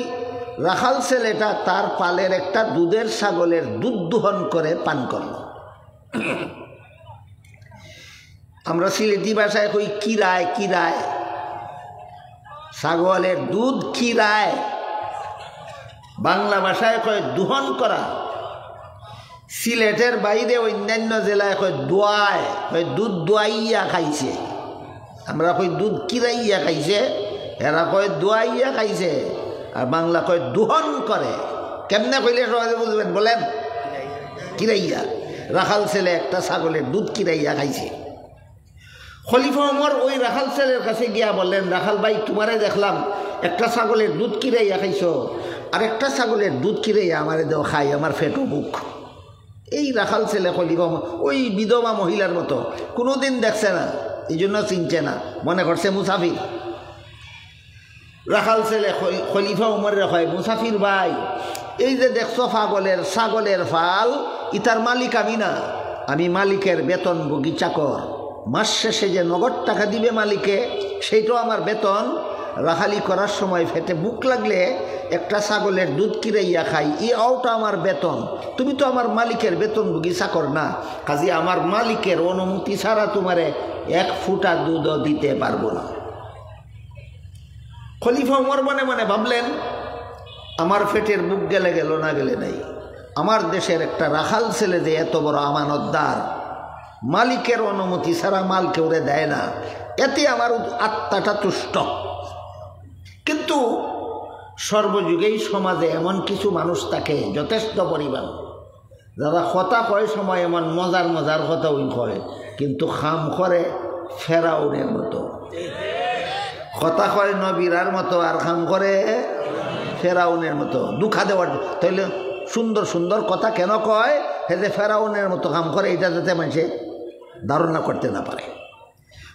রাখাল ছেলেটা তার পালের একটা দুধের ছাগলের দুধ দোহন করে পান করল। আমরা সিলেটি ভাষায় কই কিরায়, কিরায় ছাগলের দুধ কিরায়, বাংলা ভাষায় কয় দোহন করা। সিলেটের বাইরে অন্যান্য জেলায় কয় দোয়ায়, কয় দুধ দোয়াইয়া খাইছে। আমরা কই দুধ কিরাইয়া খাইছে, এরা কয় দোয়াইয়া খাইছে, আর বাংলা কয় দুহন করে। কেমনে কইলে সবাই বুঝবেন বলেন? কিরাইয়া। রাখাল ছেলে একটা ছাগলের দুধ কিরাইয়া খাইছে। খলিফা ওমর ওই রাখাল ছেলের কাছে গিয়া বললেন, রাখাল ভাই, তোমারে দেখলাম একটা ছাগলের দুধ কিরাইয়া খাইছো, আর একটা ছাগলের দুধ কিরাইয়া আমারে দেও খাই, আমার ফেটো বুক। এই রাখাল ছেলে খলিফা ওমর ওই বিধবা মহিলার মতো, কোনোদিন দেখছে না, এই জন্য চিনছে না, মনে করছে মুসাফির। রাখাল ছেলে খলিফা ওমরের হয়, মুসাফির ভাই, এই যে দেখছো ছাগলের ফাল, ইতার মালিক আমি না, আমি মালিকের বেতনভোগী চাকর। মাস শেষে যে নগদ টাকা দিবে মালিকে, সেইটাও আমার বেতন। রাখালি করার সময় ফেটে বুক লাগলে একটা ছাগলের দুধ কিরাইয়া খাই, ওটা আমার বেতন। তুমি তো আমার মালিকের বেতনভোগী চাকর না, কাজে আমার মালিকের অনুমতি ছাড়া তোমারে এক ফুটা দুধও দিতে পারবো না। খলিফা ওমর মনে মনে ভাবলেন, আমার ফেটের বুক গেলে গেল, না গেলে নাই। আমার দেশের একটা রাখাল ছেলে যে এত বড় আমানতদার, মালিকের অনুমতি ছাড়া মাল কেউরে দেয় না, এতে আমার আত্মাটা তুষ্ট। কিন্তু সর্বযুগেই সমাজে এমন কিছু মানুষ থাকে যথেষ্ট পরিমাণ, যারা কথা কয় সময় এমন মজার মজার কথা ওই কয়, কিন্তু খাম করে ফেরাউনের মতো। কথা কয় নবীরার মতো, আর খাম করে ফেরাউনের মতো, দুঃখা দেওয়ার। তাইলে সুন্দর সুন্দর কথা কেন কয়? হে যে ফেরাউনের মতো কাম করে, এটা যাতে মানুষে ধারণা করতে না পারে।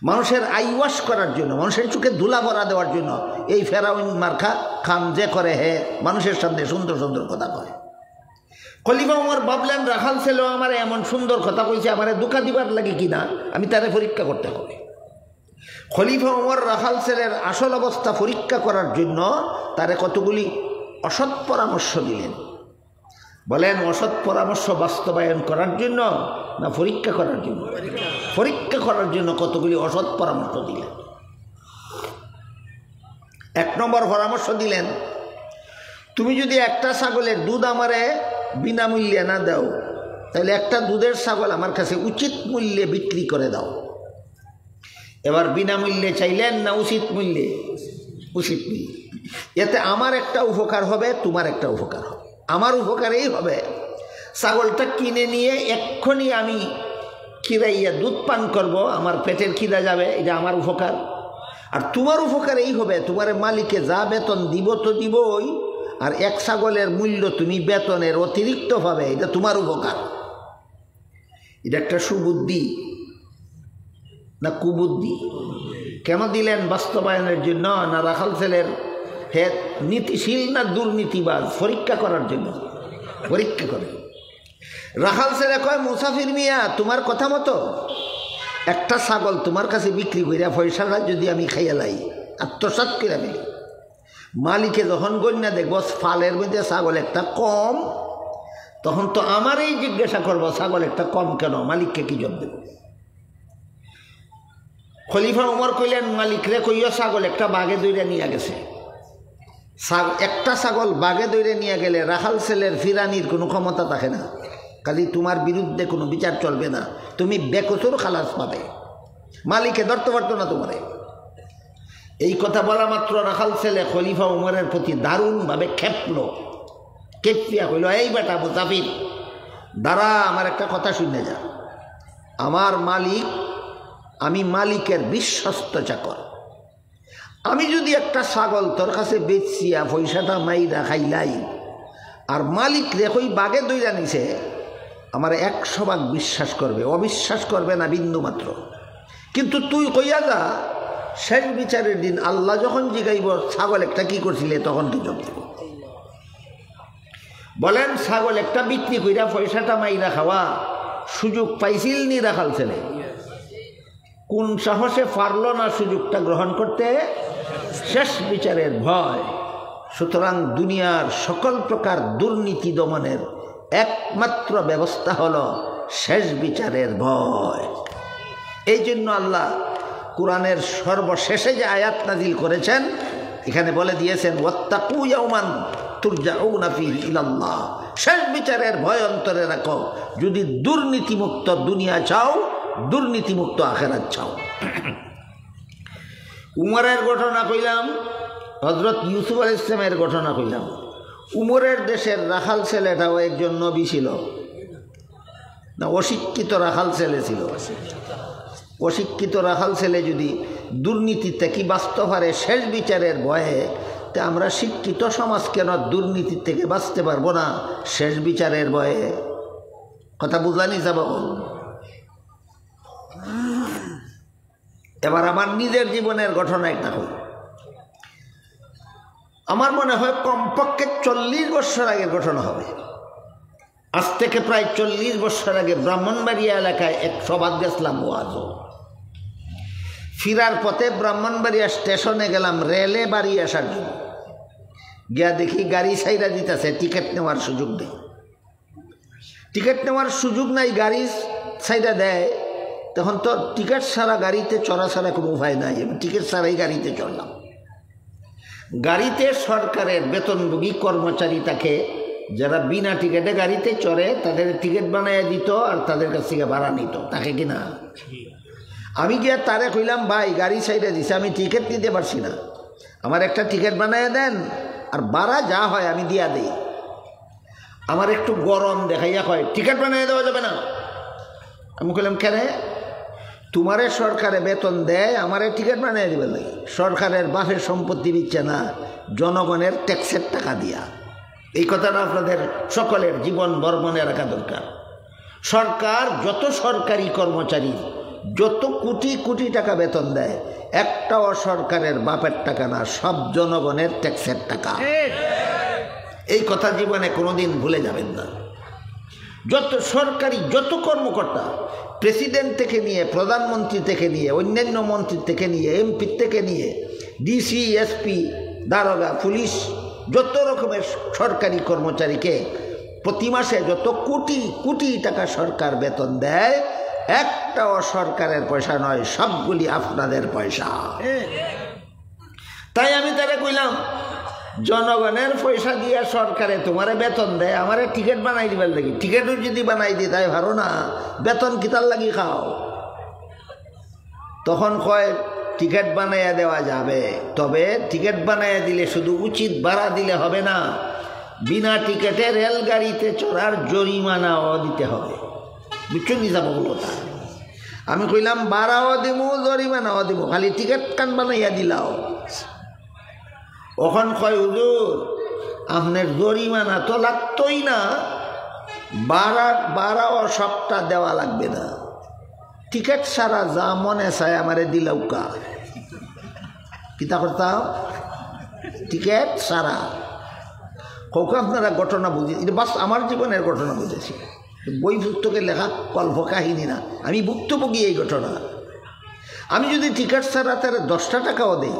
মানুষের আইওয়াশ করার জন্য, মানুষের চোখে ধুলা ভরা দেওয়ার জন্য এই ফেরাউন মার্কা খাম যে করে, হে মানুষের সামনে সুন্দর সুন্দর কথা কয়। খলিফা ওমর ভাবলেন, রাখাল ছেলেও আমার এমন সুন্দর কথা কইছে, আমারে দুঃখা দিবার লাগে কিনা, আমি তারে পরীক্ষা করতে হবে। খলিফা ওমর রাখাল ছেলের আসল অবস্থা পরীক্ষা করার জন্য তারে কতগুলি অসৎ পরামর্শ দিলেন। বলেন, অসৎ পরামর্শ বাস্তবায়ন করার জন্য না পরীক্ষা করার জন্য? পরীক্ষা করার জন্য কতগুলি অসৎ পরামর্শ দিলেন। এক নম্বর পরামর্শ দিলেন, তুমি যদি একটা ছাগলের দুধ আমারে বিনামূল্যে না দাও, তাহলে একটা দুধের ছাগল আমার কাছে উচিত মূল্যে বিক্রি করে দাও। এবার বিনামূল্যে চাইলেন না উচিত মূল্যে? উচিত মূল্যে। এতে আমার একটা উপকার হবে, তোমার একটা উপকার হবে। আমার উপকার এই হবে, ছাগলটা কিনে নিয়ে এক্ষুনি আমি খিরাইয়া দুধ পান করব, আমার পেটের খিদা যাবে, এটা আমার উপকার। আর তোমার উপকার এই হবে, তোমার মালিকে যা বেতন দিব তো দিবই, আর এক ছাগলের মূল্য তুমি বেতনের অতিরিক্ত পাবে, এটা তোমার উপকার। এটা একটা সুবুদ্ধি না কুবুদ্ধি? কেন দিলেন? বাস্তবায়নের জন্য না রাখাল ছেলের হে নীতিশীল না দুর্নীতিবাজ? পরীক্ষা করার জন্য। পরীক্ষা করে রাখাল ছেলে কয়, মুসাফির মিয়া, তোমার কথা মতো একটা ছাগল তোমার কাছে বিক্রি করিয়া পয়সাটা যদি আমি খাইয়া লাই, আত্মসাৎ করে আমি, মালিকে যখন গণ্যা দেখব ফালের মধ্যে ছাগল একটা কম, তখন তো আমারই জিজ্ঞাসা করবো ছাগল একটা কম কেন, মালিককে কি জবাব দেব? খলিফা ওমর কইলেন, মালিকরে কইয়া ছাগল একটা বাগে দইরা নিয়ে গেছে। একটা ছাগল বাগে দইরে নিয়ে গেলে রাখাল ছেলের ফিরানির কোনো ক্ষমতা থাকে না, কাজে তোমার বিরুদ্ধে কোনো বিচার চলবে না, তুমি বেকসুর খালাস পাবে, মালিকে ধরতে পারতো না তোমারে। এই কথা বলা মাত্র রাখাল ছেলে খলিফা ওমরের প্রতি দারুণভাবে খেপলো। কেপিয়া কইল, এই বেটা মুসাফির, দাঁড়া, আমার একটা কথা শুনে যা। আমার মালিক, আমি মালিকের বিশ্বস্ত চাকর। আমি যদি একটা ছাগল তোর কাছে বেচিয়া পয়সাটা মাইরা খাইলাই, আর মালিক রেখই বাগে দইরা নিছে, আমার 100 ভাগ বিশ্বাস করবে, অবিশ্বাস করবে না বিন্দু মাত্র। কিন্তু তুই কইয়া যা, শেষ বিচারের দিন আল্লাহ যখন জিগাইব ছাগল একটা কি করছিলে, তখন তুই জবাব দিব। বলেন, ছাগল একটা বিক্রি কইরা পয়সাটা মাইরা খাওয়া সুযোগ পাইছিল নি রাখাল ছেলে? কোন সাহসে পারল না সুযোগটা গ্রহণ করতে? শেষ বিচারের ভয়। সুতরাং দুনিয়ার সকল প্রকার দুর্নীতি দমনের একমাত্র ব্যবস্থা হলো শেষ বিচারের ভয়। এই জন্য আল্লাহ কোরআনের সর্বশেষে যে আয়াত নাজিল করেছেন, এখানে বলে দিয়েছেন, ওয়াত্তাকু ইয়াওমান তুরজাউনা ফীহি ইলাল্লাহ। শেষ বিচারের ভয় অন্তরে রাখো, যদি দুর্নীতিমুক্ত দুনিয়া চাও, দুর্নীতিমুক্ত আখিরাত চাও। উমরের ঘটনা কইলাম, হজরত ইউসুফ আলাইহিস সালামের ঘটনা কইলাম। উমরের দেশের রাখাল ছেলেটাও একজন নবী ছিল না? অশিক্ষিত রাখাল ছেলে ছিল। অশিক্ষিত রাখাল ছেলে যদি দুর্নীতিতে কি বাঁচতে পারে শেষ বিচারের ভয়ে, তা আমরা শিক্ষিত সমাজ কেন দুর্নীতি থেকে বাঁচতে পারবো না শেষ বিচারের ভয়ে? কথা বুঝানি যাব। এবার আমার নিজের জীবনের ঘটনা একটা হল। আমার মনে হয় কমপক্ষে 40 বছর আগের ঘটনা হবে। আজ থেকে প্রায় 40 বছর আগে ব্রাহ্মণবাড়িয়া এলাকায় এক সভাত গেছিলাম ওয়াজ। ফিরার পথে ব্রাহ্মণবাড়িয়া স্টেশনে গেলাম রেলে বাড়ি আসার জন্য। গিয়া দেখি গাড়ি ছাইরা দিতেছে, টিকিট নেওয়ার সুযোগ নেই। টিকিট নেওয়ার সুযোগ নাই, গাড়ি ছাইরা দেয়। তখন তো টিকিট ছাড়া গাড়িতে চড়া ছাড়া কোনো উপায় নাই, টিকিট ছাড়াই গাড়িতে চললাম। গাড়িতে সরকারের বেতনভোগী কর্মচারী থাকে, যারা বিনা টিকিটে গাড়িতে চড়ে তাদের টিকিট বানাইয়া দিত আর তাদের কাছ থেকে ভাড়া নিত, তাকে কিনা। আমি গিয়া তারে কইলাম, ভাই গাড়ি ছাইড়ে দিছে, আমি টিকিট নিতে পারছি না, আমার একটা টিকিট বানাইয়া দেন, আর ভাড়া যা হয় আমি দিয়া দিই। আমার একটু গরম দেখাইয়া কয়, টিকিট বানাইয়া দেওয়া যাবে না। আমি কইলাম, কেন? তোমারে সরকারে বেতন দেয়, আমারে টিকিট বানিয়ে দেবে না। সরকারের বাপের সম্পত্তি দিচ্ছে না, জনগণের ট্যাক্সের টাকা দিয়া। এই কথাটা আপনাদের সকলের জীবন ভর মনে রাখা দরকার। সরকার যত সরকারি কর্মচারী যত কোটি কোটি টাকা বেতন দেয়, একটাও সরকারের বাপের টাকা না, সব জনগণের ট্যাক্সের টাকা। এই কথা জীবনে কোনোদিন ভুলে যাবেন না। যত সরকারি যত কর্মকর্তা, প্রেসিডেন্ট থেকে নিয়ে প্রধানমন্ত্রী থেকে নিয়ে অন্যান্য মন্ত্রী থেকে নিয়ে এমপি থেকে নিয়ে ডিসি এসপি দারোগা পুলিশ, যত রকমের সরকারি কর্মচারীকে প্রতি মাসে যত কোটি কোটি টাকা সরকার বেতন দেয়, একটাও সরকারের পয়সা নয়, সবগুলি আপনাদের পয়সা। তাই আমি তারা কইলাম, জনগণের পয়সা দিয়ে সরকারে তোমারে বেতন দেয়, আমারে টিকিট বানাই দিবার লাগি। টিকিটও যদি বানাই দিই তাই ভালো না, বেতন কিতার লাগি খাও? তখন কয় টিকিট বানাইয়া দেওয়া যাবে, তবে টিকিট বানাইয়া দিলে শুধু উচিত ভাড়া দিলে হবে না, বিনা টিকিটে রেলগাড়িতে চড়ার জরিমানাও দিতে হবে। বুঝছো নি যাব কথা? আমি কইলাম, ভাড়াও দিমু জরিমানাও দিমু, খালি টিকিট কান বানাইয়া দিলাও। ওখান কয়, হুজুর আপনার জরিমানা তো লাগতোই না, ভাড়াও সবটা দেওয়া লাগবে না, টিকিট ছাড়া যা মনে চায় আমারে দিলাও কা। কিতা করতাম? টিকিট ছাড়া। কৌকে আপনারা ঘটনা বুঝি, এটা বাস আমার জীবনের ঘটনা বুঝেছি, বই পুস্তকে লেখা কল্প কাহিনী না, আমি ভুক্তভোগী এই ঘটনা। আমি যদি টিকিট ছাড়া তার 10টা টাকাও দেই,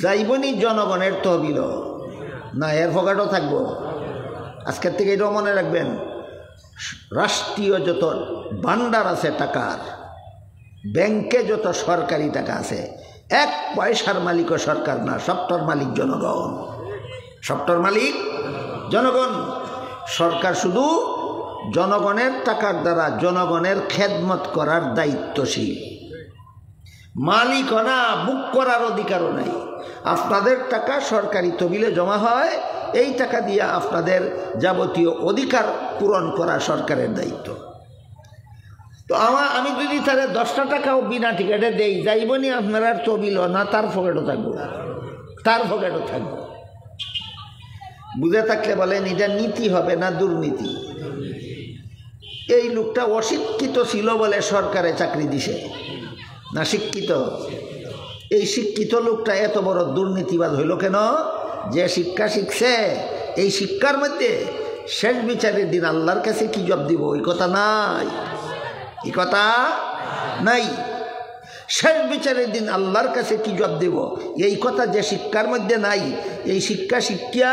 যাইবনি জনগণের তহবিল না, এর পকেটও থাকবো। আজকের থেকে এটাও মনে রাখবেন, রাষ্ট্রীয় যত ভান্ডার আছে টাকার, ব্যাংকে যত সরকারি টাকা আছে, এক পয়সার মালিকও সরকার না, সবটার মালিক জনগণ। সবটার মালিক জনগণ। সরকার শুধু জনগণের টাকার দ্বারা জনগণের খেদমত করার দায়িত্বশীল, মালিকও না, বুক করার অধিকারও নাই। আপনাদের টাকা সরকারি তহবিলে জমা হয়, এই টাকা দিয়ে আপনাদের যাবতীয় অধিকার পূরণ করা সরকারের দায়িত্ব। তো আমি যদি তাহলে 10টা টাকাও বিনা টিকিটে দেই, যাইবনি আপনারা তহবিল না, তার পকেটও থাকবো, তার পকেটও থাকবো। বুঝে থাকলে বলেন এটা নীতি হবে না দুর্নীতি? এই লোকটা অশিক্ষিত ছিল বলে সরকারে চাকরি দিছে, না শিক্ষিত? এই শিক্ষিত লোকটা এত বড় দুর্নীতিবাদ হইল কেন? যে শিক্ষা শিখছে, এই শিক্ষার মধ্যে শেষ বিচারের দিন আল্লাহর কাছে কি জবাব দিব, এই কথা নাই, এই কথা নাই। শেষ বিচারের দিন আল্লাহর কাছে কি জবাব দেব, এই কথা যে শিক্ষার মধ্যে নাই। এই শিক্ষা শিক্ষা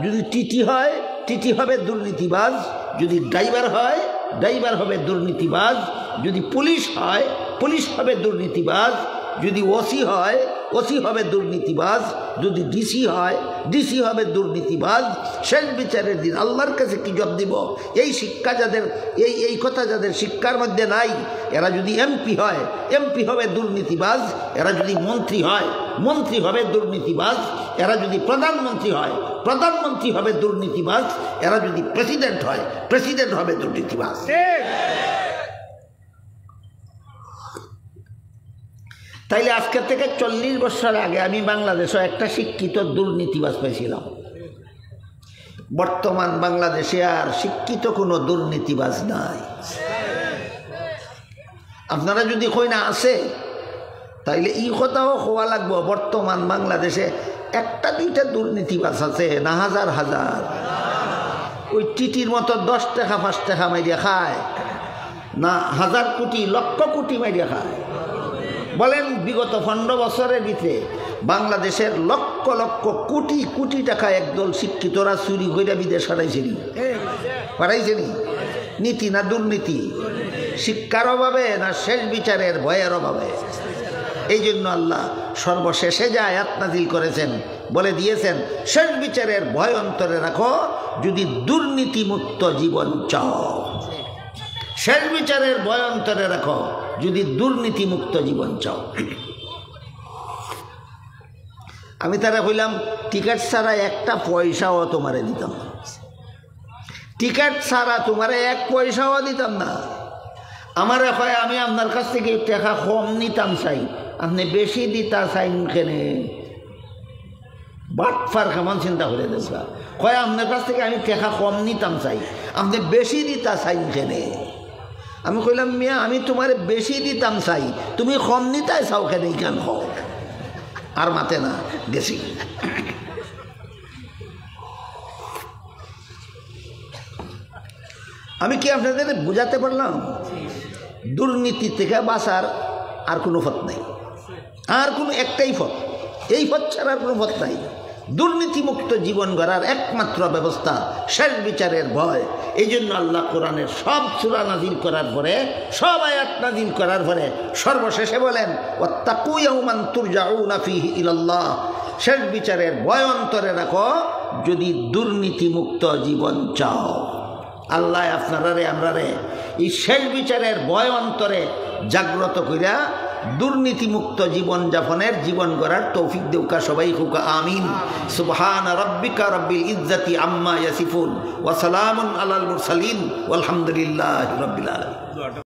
যদি টিটি হয়, টিটি হবে দুর্নীতিবাজ, যদি ড্রাইভার হয়, ড্রাইভার হবে দুর্নীতিবাজ, যদি পুলিশ হয়, পুলিশ হবে দুর্নীতিবাজ, যদি ওসি হয়, ওসি হবে দুর্নীতিবাজ, যদি ডিসি হয় ডিসি হবে দুর্নীতিবাজ। শেষ বিচারের দিন আল্লাহর কাছে কি জবাব দিব? এই শিক্ষা যাদের, এই কথা যাদের শিক্ষার মধ্যে নাই, এরা যদি এমপি হয় এমপি হবে দুর্নীতিবাজ, এরা যদি মন্ত্রী হয় মন্ত্রী হবে দুর্নীতিবাজ, এরা যদি প্রধানমন্ত্রী হয় প্রধানমন্ত্রী হবে দুর্নীতিবাজ, এরা যদি প্রেসিডেন্ট হয় প্রেসিডেন্ট হবে দুর্নীতিবাজ। তাইলে আজকে থেকে 40 বছর আগে আমি বাংলাদেশে একটা শিক্ষিত দুর্নীতিবাজ পেয়েছিলাম। বর্তমান বাংলাদেশে আর শিক্ষিত কোনো দুর্নীতিবাজ নাই। আপনারা যদি কই না আছে, তাইলে এই কথাও হওয়া লাগবো বর্তমান বাংলাদেশে একটা দুইটা দুর্নীতিবাজ আছে না হাজার হাজার। ওই টিটির মতো 10 টাকা 5 টাকা মাইরিয়া খায় না, হাজার কোটি লক্ষ কোটি মাইরিয়া খায়। বলেন বিগত 15 বছরের ভিতরে বাংলাদেশের লক্ষ লক্ষ কোটি কোটি টাকা একদল শিক্ষিতরা চুরি করে বিদেশ পাঠাইছেনি। নীতি না দুর্নীতি? শিক্ষার অভাবে না শেষ বিচারের ভয়ের অভাবে? এই জন্য আল্লাহ সর্বশেষে যে আয়াত নাযিল করেছেন, বলে দিয়েছেন শেষ বিচারের ভয় অন্তরে রাখো যদি দুর্নীতিমুক্ত জীবন চাও। শেষ বিচারের ভয় অন্তরে রাখো যদি দুর্নীতিমুক্ত জীবন চাও। আমি তারা কইলাম টিকিট ছাড়া একটা পয়সাও তোমারে দিতাম না, টিকিট ছাড়া তোমারে 1 পয়সাও দিতাম না। আমারে কয় আমি আপনার কাছ থেকে টাকা কম নিতাম চাই, আপনি বেশি দিতা চাইন কেনে? বাটফার কেমন চিন্তা করে দেখা। কয় আপনার কাছ থেকে আমি টাকা কম নিতাম চাই, আপনি বেশি দিতা চাইন কেনে? আমি কইলাম মিয়া আমি তোমার বেশি দিতাম চাই, তুমি কম নিতাই চাও কেন? কেন হোক আর মাতে না গেছি। আমি কি আপনাদের বুঝাতে পারলাম? দুর্নীতি থেকে বাঁচার আর কোনো পথ নাই, আর কোনো একটাই পথ, এই পথ ছাড়া আর কোনো পথ নাই। দুর্নীতিমুক্ত জীবন গড়ার একমাত্র ব্যবস্থা শেষ বিচারের ভয়। এই জন্য আল্লাহ কোরআনের সব সূরা নাযিল করার পরে, সব আয়াত নাযিল করার পরে সর্বশেষে বলেন ওয়াত্তাকু ইয়াওমান তুরজাউনা ফীহি ইলাল্লাহ, শেষ বিচারের ভয় অন্তরে রাখো যদি দুর্নীতিমুক্ত জীবন চাও। আল্লাহ আপনারারে আমরারে এই শেষ বিচারের ভয় অন্তরে জাগ্রত কইরা দুর্নীতিমুক্ত জীবন যাপনের জীবন গড়ার তৌফিক দেউকা সবাই হুকা আমিন। সুবহান রাব্বিকা রাব্বিল ইজ্জাতি আম্মা ইয়াসিফুন ওয়া সালামুন আলাল মুরসালিন ওয়ালহামদুলিল্লাহি রাব্বিল আলামিন।